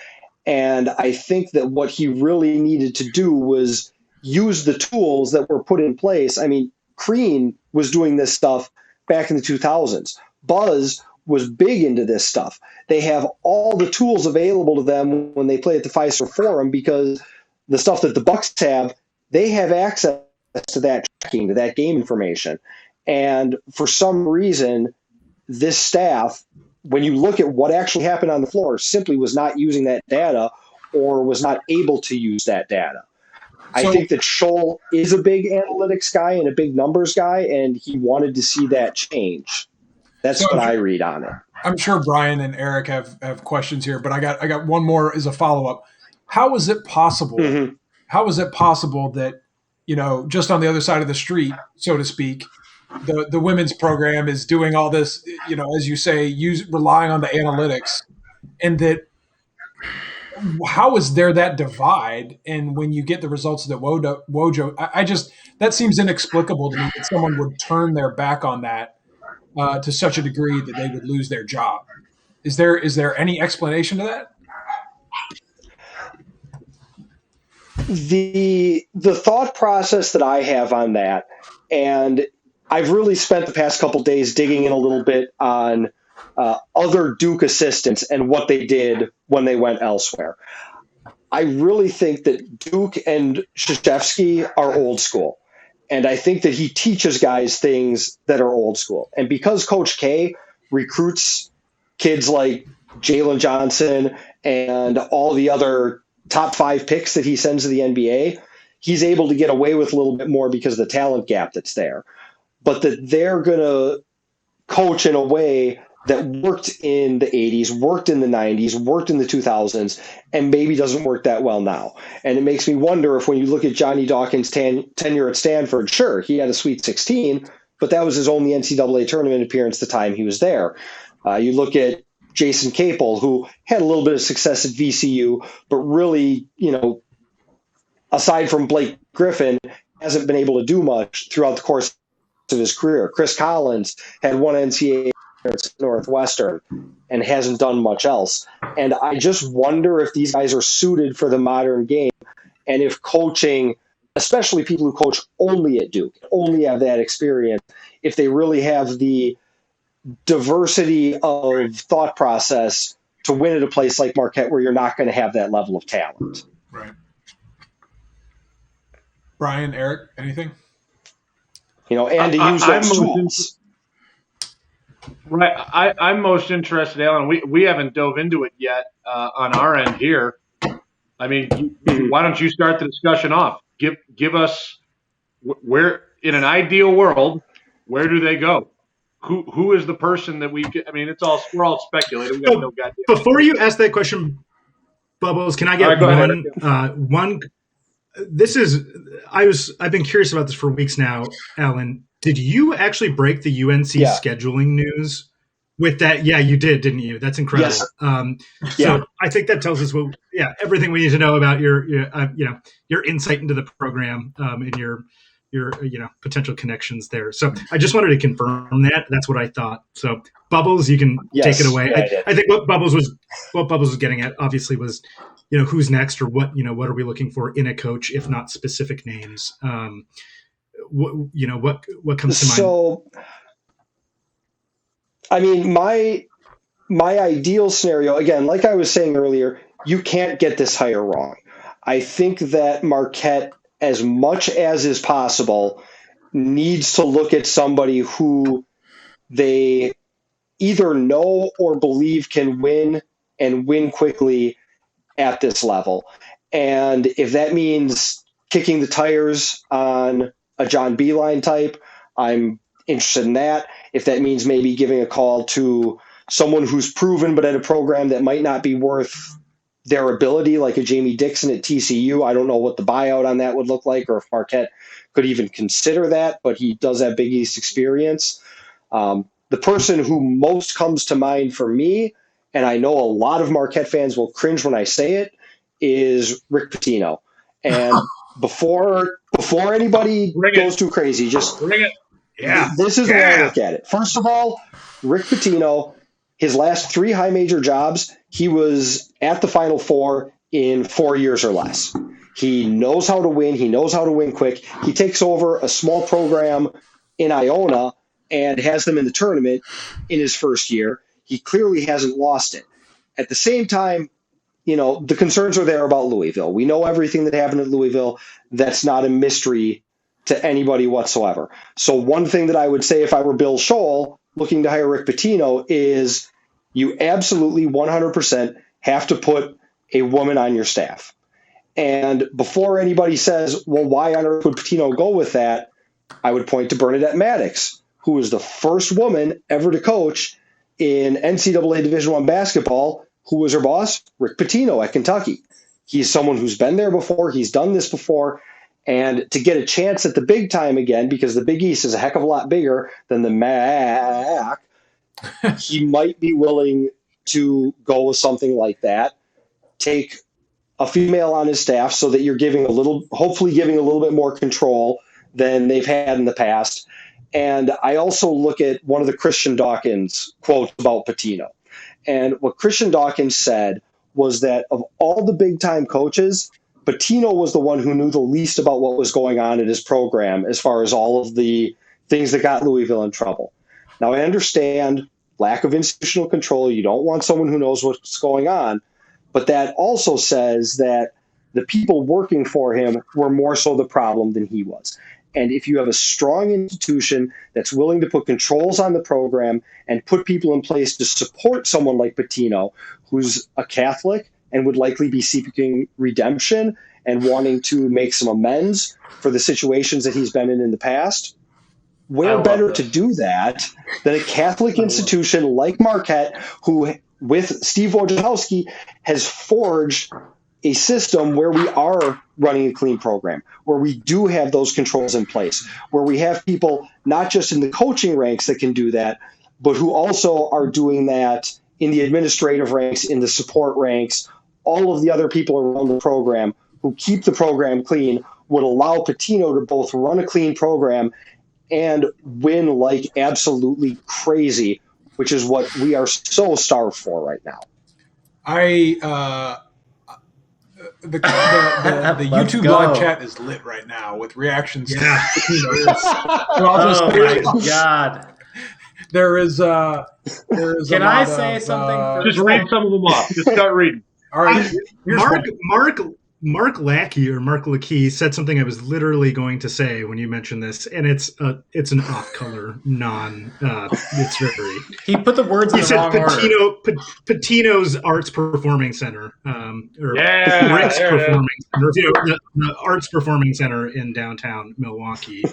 And I think that what he really needed to do was use the tools that were put in place. I mean, Crean was doing this stuff back in the 2000s. Buzz was big into this stuff. They have all the tools available to them when they play at the Fiserv Forum, because the stuff that the Bucks have, they have access to that tracking, to that game information. And for some reason, this staff, when you look at what actually happened on the floor, simply was not using that data, or was not able to use that data. I think that Scholl is a big analytics guy and a big numbers guy, and he wanted to see that change. That's what I read on it. I'm sure Brian and Eric have questions here, but I got one more as a follow-up. How is it possible? Mm-hmm. How is it possible that, just on the other side of the street, so to speak, the women's program is doing all this, as you say, relying on the analytics, and that how is there that divide? And when you get the results that Wojo, I just that seems inexplicable to me that someone would turn their back on that to such a degree that they would lose their job. Is there any explanation to that? The thought process that I have on that, and I've really spent the past couple days digging in a little bit on other Duke assistants and what they did when they went elsewhere. I really think that Duke and Krzyzewski are old school. And I think that he teaches guys things that are old school. And because Coach K recruits kids like Jalen Johnson and all the other top 5 picks that he sends to the NBA, he's able to get away with a little bit more because of the talent gap that's there. But that they're going to coach in a way that worked in the 80s, worked in the 90s, worked in the 2000s, and maybe doesn't work that well now. And it makes me wonder if when you look at Johnny Dawkins' tenure at Stanford, sure, he had a Sweet 16, but that was his only NCAA tournament appearance the time he was there. You look at Jason Capel, who had a little bit of success at VCU, but really, aside from Blake Griffin, hasn't been able to do much throughout the course of his career. Chris Collins had one NCAA at Northwestern and hasn't done much else. And I just wonder if these guys are suited for the modern game, and if coaching, especially people who coach only at Duke, only have that experience, if they really have the diversity of thought process to win at a place like Marquette where you're not going to have that level of talent. Right. Brian, Eric, anything? And to use those tools. Right. I'm most interested, Alan. We haven't dove into it yet on our end here. I mean, why don't you start the discussion off? Give us where, in an ideal world, where do they go? Who is the person that we're all speculating. We got no goddamn. Before you ask that question, Bubbles, can I get one? I've been curious about this for weeks now, Alan. Did you actually break the UNC scheduling news with that? Yeah, you did, didn't you? That's incredible. Yes. So I think that tells us everything we need to know about your insight into the program and your potential connections there. So I just wanted to confirm that. That's what I thought. So Bubbles, you can take it away. I think what Bubbles was getting at obviously was, who's next, or what are we looking for in a coach, if not specific names? What comes to mind? So, I mean, my ideal scenario, again, like I was saying earlier, you can't get this hire wrong. I think that Marquette, as much as is possible, needs to look at somebody who they either know or believe can win and win quickly at this level. And if that means kicking the tires on a John Beeline type, I'm interested in that. If that means maybe giving a call to someone who's proven but at a program that might not be worth their ability, like a Jamie Dixon at TCU, I don't know what the buyout on that would look like, or if Marquette could even consider that, but he does have Big East experience. The person who most comes to mind for me, and I know a lot of Marquette fans will cringe when I say it, is Rick Pitino. And before anybody goes too crazy, just bring it. Yeah. This is the way I look at it. First of all, Rick Pitino, his last 3 high major jobs, he was at the Final Four in 4 years or less. He knows how to win. He knows how to win quick. He takes over a small program in Iona and has them in the tournament in his first year. He clearly hasn't lost it. At the same time, the concerns are there about Louisville. We know everything that happened at Louisville. That's not a mystery to anybody whatsoever. So one thing that I would say if I were Bill Scholl looking to hire Rick Pitino is you absolutely 100% have to put a woman on your staff. And before anybody says, well, why on earth would Pitino go with that? I would point to Bernadette Maddox, who was the first woman ever to coach in NCAA Division I basketball. Who was her boss? Rick Pitino at Kentucky. He's someone who's been there before. He's done this before. And to get a chance at the big time again, because the Big East is a heck of a lot bigger than the MAC, he might be willing to go with something like that. Take a female on his staff so that you're hopefully giving a little bit more control than they've had in the past. And I also look at one of the Christian Dawkins quotes about Pitino. And what Christian Dawkins said was that of all the big-time coaches, Pitino was the one who knew the least about what was going on in his program as far as all of the things that got Louisville in trouble. Now, I understand lack of institutional control. You don't want someone who knows what's going on. But that also says that the people working for him were more so the problem than he was. And if you have a strong institution that's willing to put controls on the program and put people in place to support someone like Pitino, who's a Catholic and would likely be seeking redemption and wanting to make some amends for the situations that he's been in the past, where better to do that than a Catholic institution like Marquette, who, with Steve Wojciechowski, has forged a system where we are running a clean program, where we do have those controls in place, where we have people not just in the coaching ranks that can do that, but who also are doing that in the administrative ranks, in the support ranks, all of the other people around the program who keep the program clean would allow Pitino to both run a clean program and win like absolutely crazy, which is what we are so starved for right now. The YouTube live chat is lit right now with reactions. Yeah. Oh my God. There is Can I say something first? Just read some of them off. Just start reading. All right. Mark Lackey or Mark Lackey said something I was literally going to say when you mentioned this, and it's an off-color, it's very. He put the words in the wrong order. Patino's Arts Performing Center, Rick's there Performing Center, the Arts Performing Center in downtown Milwaukee.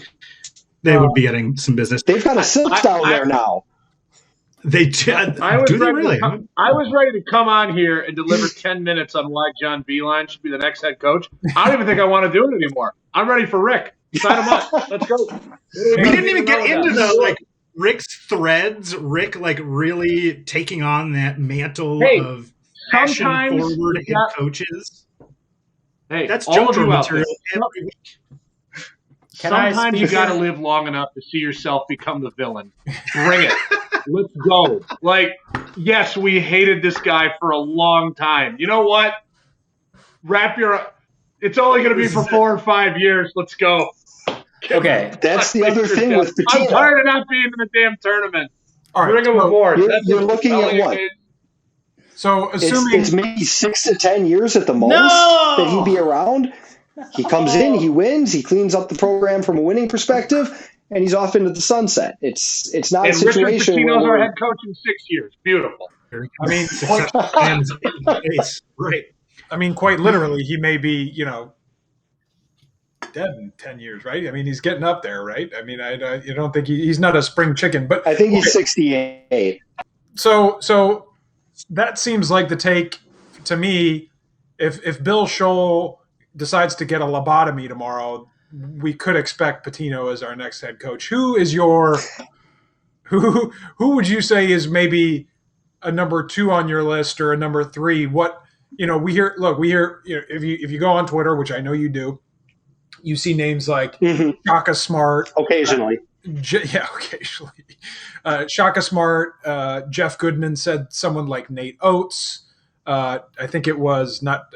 They would be getting some business. They've got a silk down there now. They do. I was Really? I was ready to come on here and deliver 10 minutes on why John Beilein should be the next head coach. I don't even think I want to do it anymore. I'm ready for Rick. Sign him up. Let's go. We didn't even get into Rick's threads. Rick really taking on that mantle of fashion-forward head coaches. Hey, that's all of JoJo you out material there. every week. Sometimes you got to live long enough to see yourself become the villain. Bring it. Let's go. Yes, we hated this guy for a long time. You know what? It's only going to be for 4 or 5 years. Let's go. Okay. That's the other thing with Pitino. I'm tired of not being in the damn tournament. All right. Bring him aboard. You're looking at what? So assuming it's maybe 6 to 10 years at the most that he'd be around. He comes in, he wins, he cleans up the program from a winning perspective, and he's off into the sunset. It's not a situation Richard where Pitino's our head coach in 6 years. Beautiful. I mean, Right. I mean, quite literally, he may be, dead in 10 years, right? I mean, he's getting up there, right? I mean, I don't think he's not a spring chicken, but I think he's 68. So that seems like the take to me. If Bill Scholl decides to get a lobotomy tomorrow, we could expect Pitino as our next head coach. Who would you say is maybe a number 2 on your list or a number 3? What we hear if you go on Twitter, which I know you do, you see names like Shaka Smart occasionally. Occasionally. Shaka Smart, Jeff Goodman said someone like Nate Oates. I think it was not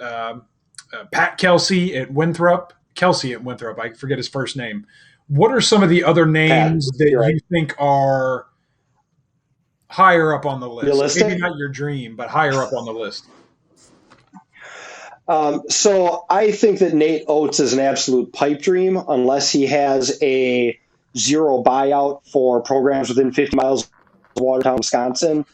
Pat Kelsey at Winthrop. I forget his first name. What are some of the other names that you think are higher up on the list? Realistic? Maybe not your dream, but higher up on the list. So I think that Nate Oates is an absolute pipe dream unless he has a zero buyout for programs within 50 miles of Watertown, Wisconsin.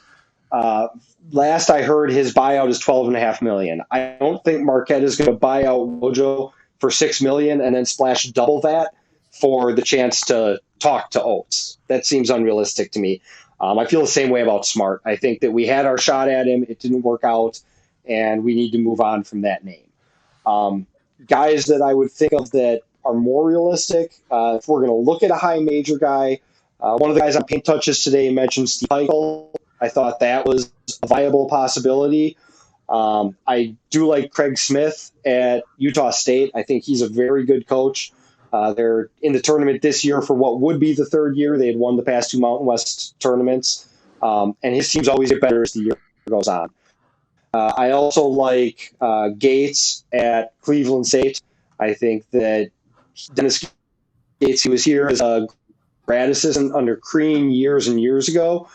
Last I heard, his buyout is $12.5 million. I don't think Marquette is going to buy out Wojo for $6 million and then splash double that for the chance to talk to Oates. That seems unrealistic to me. I feel the same way about Smart. I think that we had our shot at him. It didn't work out, and we need to move on from that name. Guys that I would think of that are more realistic. If we're going to look at a high major guy, one of the guys on Paint Touches today mentioned Steve Michael. I thought that was a viable possibility. I do like Craig Smith at Utah State. I think he's a very good coach. They're in the tournament this year for what would be the third year. They had won the past two Mountain West tournaments. And his teams always get better as the year goes on. I also like Gates at Cleveland State. I think that Dennis Gates, he was here as a grad assistant under Crean years and years ago.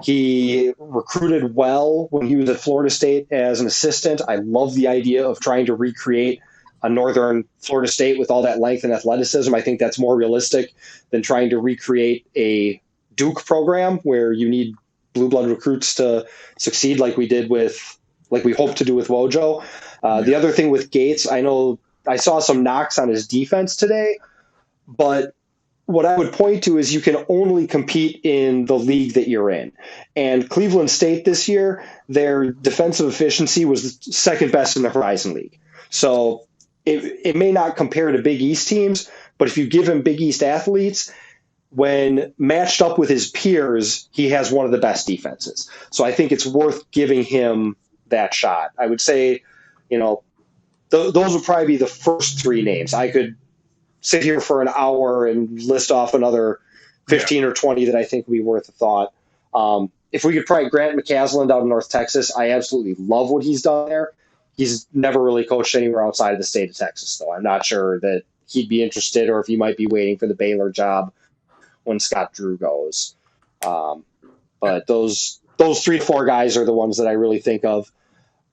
He recruited well when he was at Florida State as an assistant. I love the idea of trying to recreate a northern Florida State with all that length and athleticism. I think that's more realistic than trying to recreate a Duke program where you need blue blood recruits to succeed like we hope to do with Wojo. The other thing with Gates, I know I saw some knocks on his defense today, but what I would point to is you can only compete in the league that you're in. And Cleveland State this year, their defensive efficiency was second best in the Horizon League. So it may not compare to Big East teams, but if you give him Big East athletes, when matched up with his peers, he has one of the best defenses. So I think it's worth giving him that shot. I would say, those would probably be the first three names. I could sit here for an hour and list off another 15 or 20 that I think would be worth a thought. If we could probably Grant McCaslin out of North Texas, I absolutely love what he's done there. He's never really coached anywhere outside of the state of Texas, though. I'm not sure that he'd be interested or if he might be waiting for the Baylor job when Scott Drew goes. But those 3 to 4 guys are the ones that I really think of.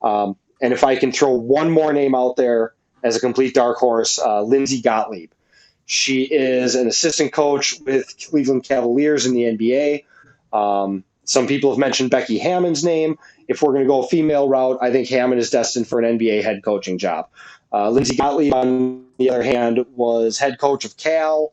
And if I can throw one more name out there as a complete dark horse, Lindsay Gottlieb. She is an assistant coach with Cleveland Cavaliers in the NBA. Some people have mentioned Becky Hammond's name. If we're going to go a female route, I think Hammond is destined for an NBA head coaching job. Lindsay Gottlieb, on the other hand, was head coach of Cal.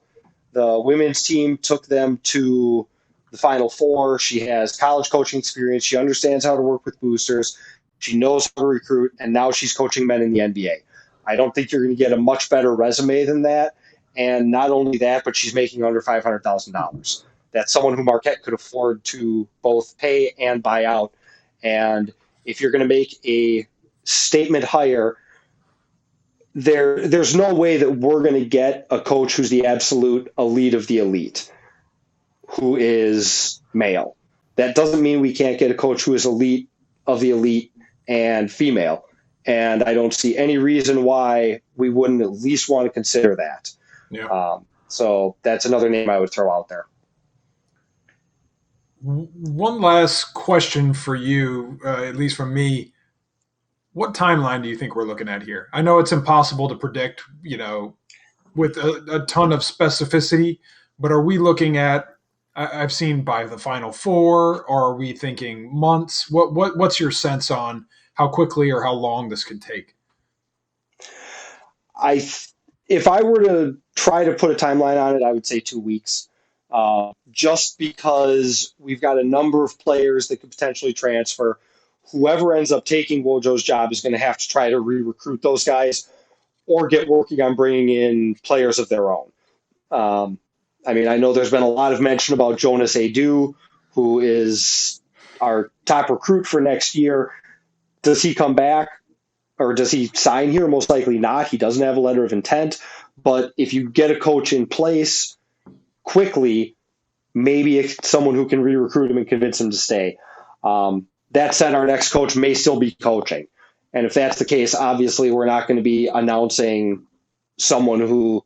The women's team took them to the Final Four. She has college coaching experience. She understands how to work with boosters. She knows how to recruit, and now she's coaching men in the NBA. I don't think you're going to get a much better resume than that. And not only that, but she's making under $500,000. That's someone who Marquette could afford to both pay and buy out. And if you're going to make a statement hire, there's no way that we're going to get a coach who's the absolute elite of the elite, who is male. That doesn't mean we can't get a coach who is elite of the elite and female. And I don't see any reason why we wouldn't at least want to consider that. Yeah. So that's another name I would throw out there. One last question for you, at least from me. What timeline do you think we're looking at here? I know it's impossible to predict, with a ton of specificity, but are we looking at, I've seen by the Final Four, or are we thinking months? What's your sense on how quickly or how long this could take? If I were to try to put a timeline on it, I would say 2 weeks. Just because we've got a number of players that could potentially transfer. Whoever ends up taking Wojo's job is going to have to try to re-recruit those guys or get working on bringing in players of their own. I know there's been a lot of mention about Jonas Adu, who is our top recruit for next year. Does he come back or does he sign here? Most likely not. He doesn't have a letter of intent. But if you get a coach in place quickly, maybe it's someone who can re-recruit him and convince him to stay. That said, our next coach may still be coaching. And if that's the case, obviously we're not going to be announcing someone who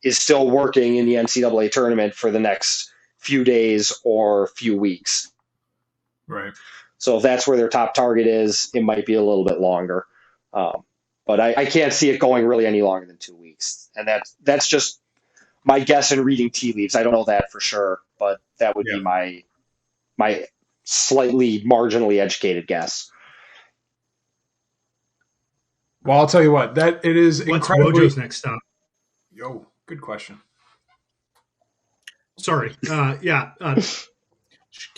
is still working in the NCAA tournament for the next few days or few weeks. Right. So if that's where their top target is, it might be a little bit longer. But I can't see it going really any longer than 2 weeks. And that's just my guess in reading tea leaves. I don't know that for sure, but that would be my slightly marginally educated guess. Well, I'll tell you what, that it is What's incredibly. Wojo's next stop? Yo, good question. Sorry. Give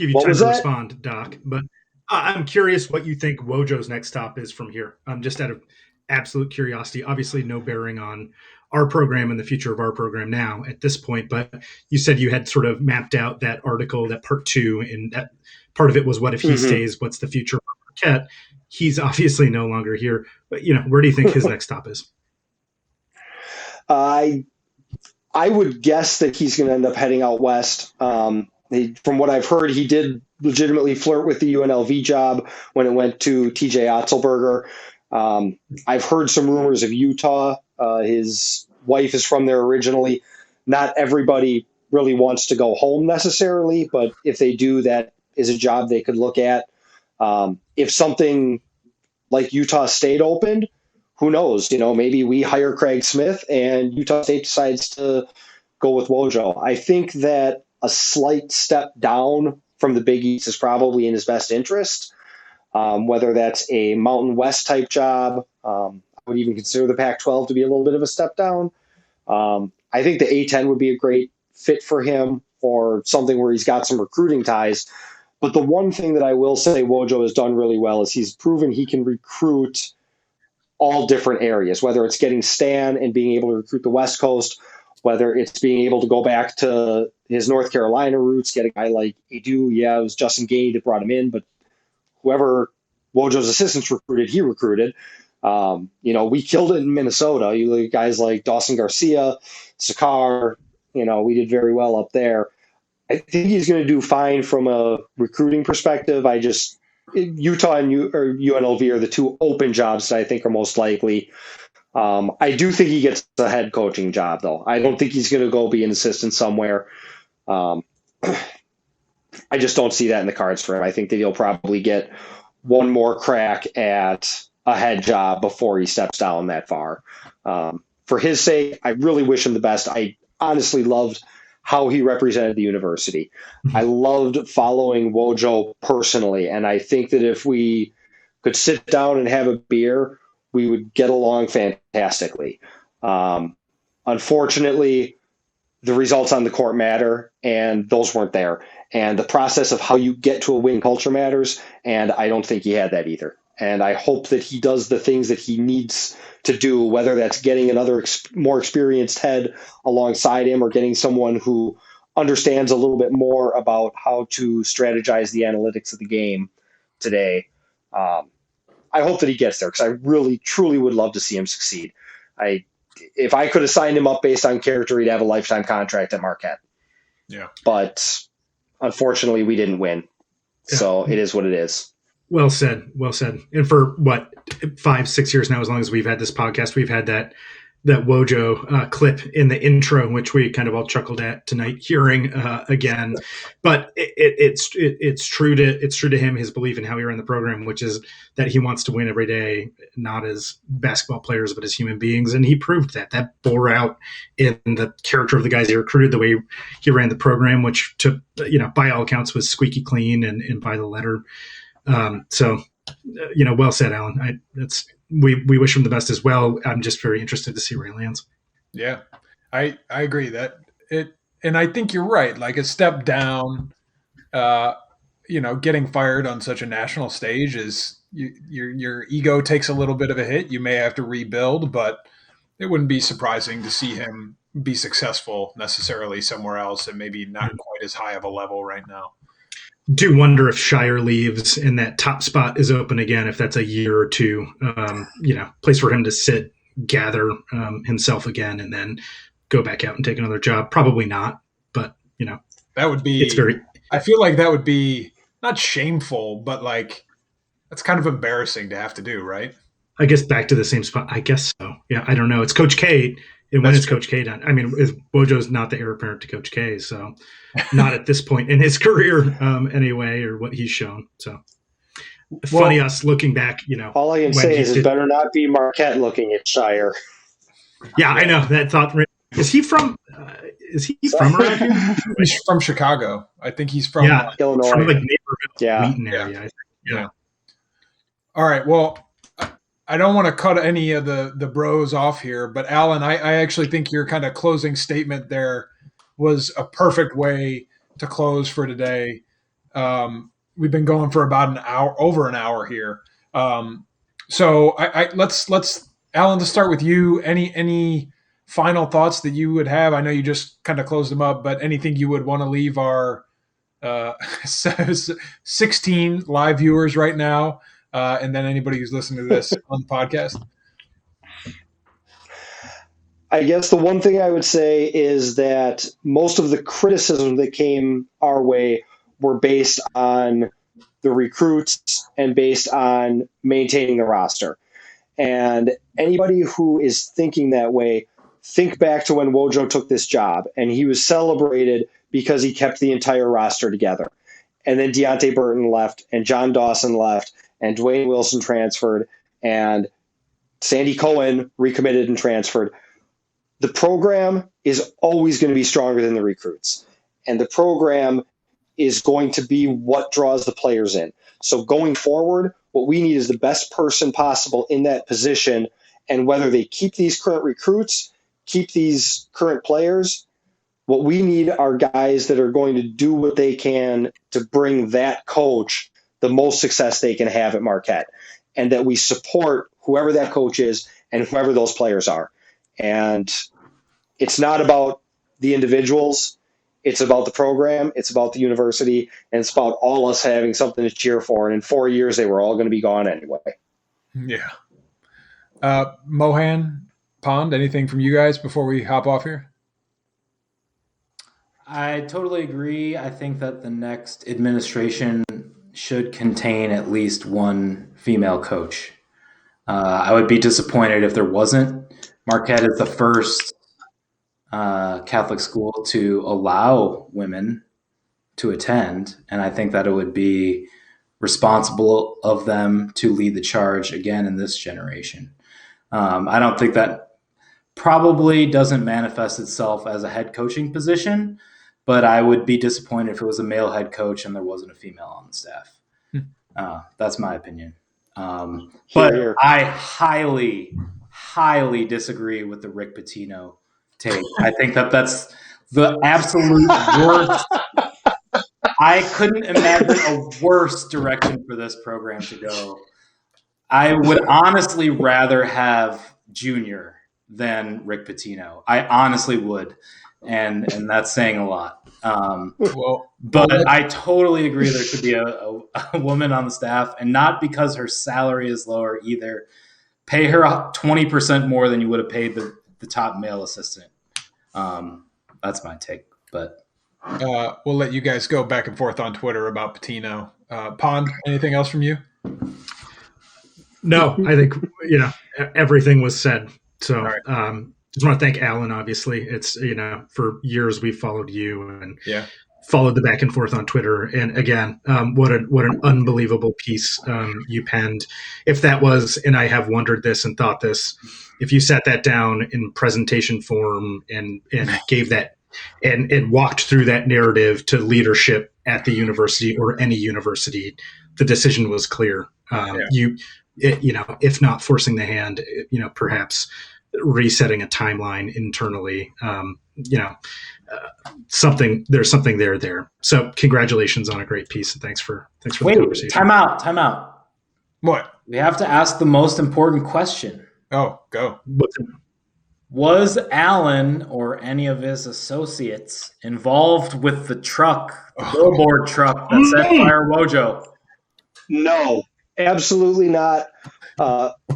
you What time was to that? respond, Doc. But I'm curious what you think Wojo's next stop is from here. Just out of absolute curiosity. Obviously, no bearing on our program and the future of our program now at this point. But you said you had sort of mapped out that article, that part two, and that part of it was what if he stays? What's the future of Marquette? He's obviously no longer here. But where do you think his next stop is? I would guess that he's going to end up heading out west. From what I've heard, he did legitimately flirt with the UNLV job when it went to TJ Otzelberger. I've heard some rumors of Utah. His wife is from there originally. Not everybody really wants to go home necessarily, but if they do, that is a job they could look at. If something like Utah State opened, who knows? Maybe we hire Craig Smith and Utah State decides to go with Wojo. I think that a slight step down from the Big East is probably in his best interest, whether that's a Mountain West type job. I would even consider the Pac-12 to be a little bit of a step down. I think the A-10 would be a great fit for him, or something where he's got some recruiting ties. But the one thing that I will say Wojo has done really well is he's proven he can recruit all different areas, whether it's getting Stan and being able to recruit the West Coast, whether it's being able to go back to his North Carolina roots, get a guy like Edu. Yeah, it was Justin Gainey that brought him in, but whoever Wojo's assistants recruited, he recruited. We killed it in Minnesota. You look at guys like Dawson Garcia, Sakar, we did very well up there. I think he's going to do fine from a recruiting perspective. Utah and UNLV are the two open jobs that I think are most likely. I do think he gets a head coaching job, though. I don't think he's going to go be an assistant somewhere. I just don't see that in the cards for him. I think that he'll probably get one more crack at a head job before he steps down that far. For his sake, I really wish him the best. I honestly loved how he represented the university. I loved following Wojo personally, and I think that if we could sit down and have a beer, we would get along fantastically. Unfortunately, the results on the court matter, and those weren't there. And the process of how you get to a winning culture matters, and I don't think he had that either. And I hope that he does the things that he needs to do, whether that's getting another more experienced head alongside him or getting someone who understands a little bit more about how to strategize the analytics of the game today. I hope that he gets there, because I really, truly would love to see him succeed. If I could have signed him up based on character, he'd have a lifetime contract at Marquette. Yeah. But unfortunately, we didn't win. Yeah. So it is what it is. Well said. Well said. And for 5-6 years now, as long as we've had this podcast, we've had that Wojo clip in the intro, which we kind of all chuckled at tonight, hearing again. But it's true to him, his belief in how he ran the program, which is that he wants to win every day, not as basketball players, but as human beings. And he proved that. That bore out in the character of the guys he recruited, the way he ran the program, which by all accounts was squeaky clean and by the letter. Well said, Alan. We wish him the best as well. I'm just very interested to see where he lands. Yeah, I agree that and I think you're right. Like a step down, getting fired on such a national stage is your ego takes a little bit of a hit. You may have to rebuild, but it wouldn't be surprising to see him be successful necessarily somewhere else, and maybe not quite as high of a level right now. Do wonder if Shire leaves and that top spot is open again, if that's a year or two, place for him to sit, gather himself again, and then go back out and take another job. Probably not, but that would be, I feel like that would be not shameful, but like, that's kind of embarrassing to have to do, right? I guess back to the same spot. I guess so. Yeah. I don't know. It's Coach K. And when is Coach K done? I mean, Wojo's not the heir apparent to Coach K, so not at this point in his career anyway, or what he's shown. So funny us looking back, All I can say is it better not be Marquette looking at Shire. Yeah, I know that thought. Is he from? Is he from around here? He's from Chicago. I think he's from Illinois, from like Naperville, Wheaton area. Yeah. All right. Well, I don't want to cut any of the bros off here, but Alan, I actually think your kind of closing statement there was a perfect way to close for today. We've been going for about over an hour here. So let's Alan, to start with you, any final thoughts that you would have? I know you just kind of closed them up, but anything you would want to leave our 16 live viewers right now, and then anybody who's listening to this on the podcast? I guess the one thing I would say is that most of the criticism that came our way were based on the recruits and based on maintaining the roster. And anybody who is thinking that way, think back to when Wojo took this job and he was celebrated because he kept the entire roster together. And then Deontay Burton left and John Dawson left and Dwayne Wilson transferred and Sandy Cohen recommitted and transferred. The program is always going to be stronger than the recruits. And the program is going to be what draws the players in. So going forward, what we need is the best person possible in that position. And whether they keep these current recruits, keep these current players, what we need are guys that are going to do what they can to bring that coach the most success they can have at Marquette. And that we support whoever that coach is and whoever those players are. And it's not about the individuals. It's about the program. It's about the university. And it's about all us having something to cheer for. And in 4 years, they were all going to be gone anyway. Yeah. Mohan, Pond, anything from you guys before we hop off here? I totally agree. I think that the next administration should contain at least one female coach. I would be disappointed if there wasn't. Marquette is the first Catholic school to allow women to attend, and I think that it would be responsible of them to lead the charge again in this generation. I don't think that probably doesn't manifest itself as a head coaching position, but I would be disappointed if it was a male head coach and there wasn't a female on the staff. That's my opinion. But I highly disagree with the Rick Pitino take. I think that that's the absolute worst. I couldn't imagine a worse direction for this program to go. I would honestly rather have Junior than Rick Pitino. I honestly would. And that's saying a lot. But I totally agree there should be a woman on the staff, and not because her salary is lower either. Pay her 20% more than you would have paid the top male assistant. That's my take. But we'll let you guys go back and forth on Twitter about Pitino. Pond, anything else from you? No, I think everything was said. So right. Just want to thank Alan. Obviously, it's for years we've followed you and followed the back and forth on Twitter. And again, what an unbelievable piece you penned. If that was, and I have wondered this and thought this, if you sat that down in presentation form and gave that and walked through that narrative to leadership at the university or any university, the decision was clear. If not forcing the hand, perhaps resetting a timeline internally, there's something there. So congratulations on a great piece, and thanks for the conversation. Time out. What? We have to ask the most important question. Oh, go. Was Alan or any of his associates involved with the billboard truck that set fire Wojo? No, absolutely not.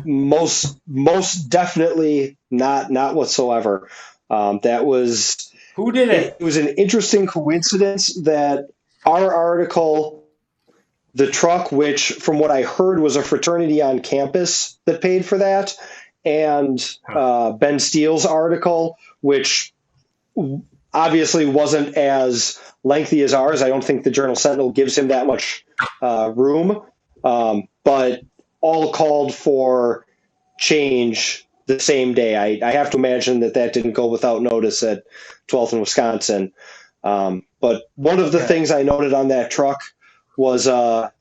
Most definitely not whatsoever. That was who did it? It was an interesting coincidence that our article, the truck, which from what I heard was a fraternity on campus that paid for that, and Ben Steele's article, which obviously wasn't as lengthy as ours. I don't think the Journal Sentinel gives him that much room, but all called for change the same day. I have to imagine that didn't go without notice at 12th in Wisconsin. But one of the things I noted on that truck was a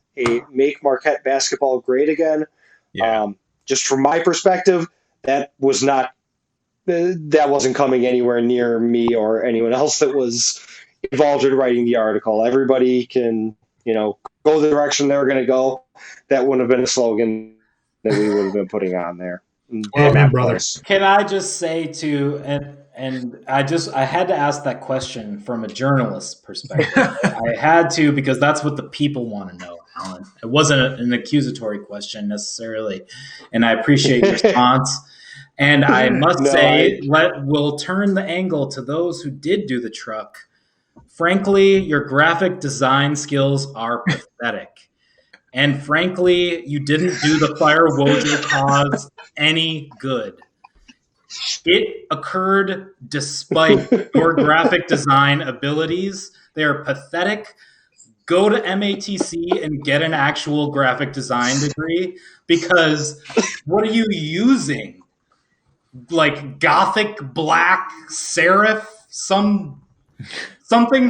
Make Marquette Basketball Great Again. Yeah. Just from my perspective, that wasn't coming anywhere near me or anyone else that was involved in writing the article. Everybody can, go the direction they were going to go. That wouldn't have been a slogan that we would have been putting on there. Amen, brother. Can I just say to and I had to ask that question from a journalist perspective. I had to because that's what the people want to know, Alan. It wasn't an accusatory question necessarily, and I appreciate your response. And I must we'll turn the angle to those who did do the truck. Frankly, your graphic design skills are pathetic. And frankly, you didn't do the Fire Wojo cause any good. It occurred despite your graphic design abilities. They are pathetic. Go to MATC and get an actual graphic design degree, because what are you using? Like Gothic black serif, something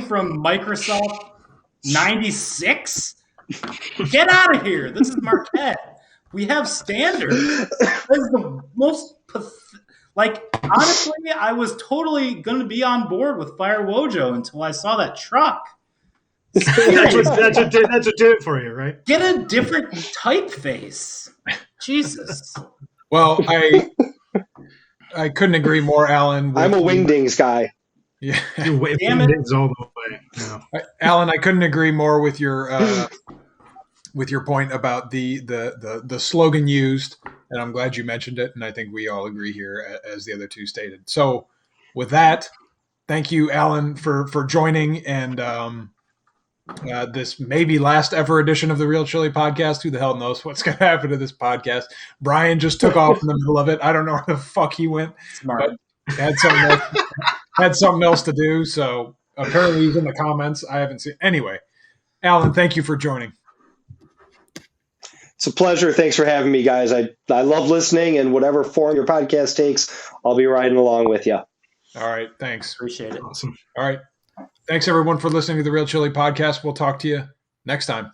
from Microsoft 96? Get out of here. This is Marquette. We have standards. This is the most honestly, I was totally going to be on board with Fire Wojo until I saw that truck. That's what did it for you, right? Get a different typeface. Jesus. Well, I couldn't agree more, Alan. I'm a Wingdings guy. Yeah. Damn it. Wingdings all the way. Yeah. Alan, I couldn't agree more with your point about the slogan used, and I'm glad you mentioned it, and I think we all agree here, as the other two stated. So with that, thank you, Alan, for joining, and this maybe last ever edition of the Real Chili Podcast. Who the hell knows what's going to happen to this podcast? Brian just took off in the middle of it. I don't know where the fuck he went. Smart. But had something else to do, so apparently he's in the comments. I haven't seen. Anyway, Alan, thank you for joining. It's a pleasure. Thanks for having me, guys. I love listening, and whatever form your podcast takes, I'll be riding along with you. All right. Thanks. Appreciate it. Awesome. All right. Thanks, everyone, for listening to the Real Chili Podcast. We'll talk to you next time.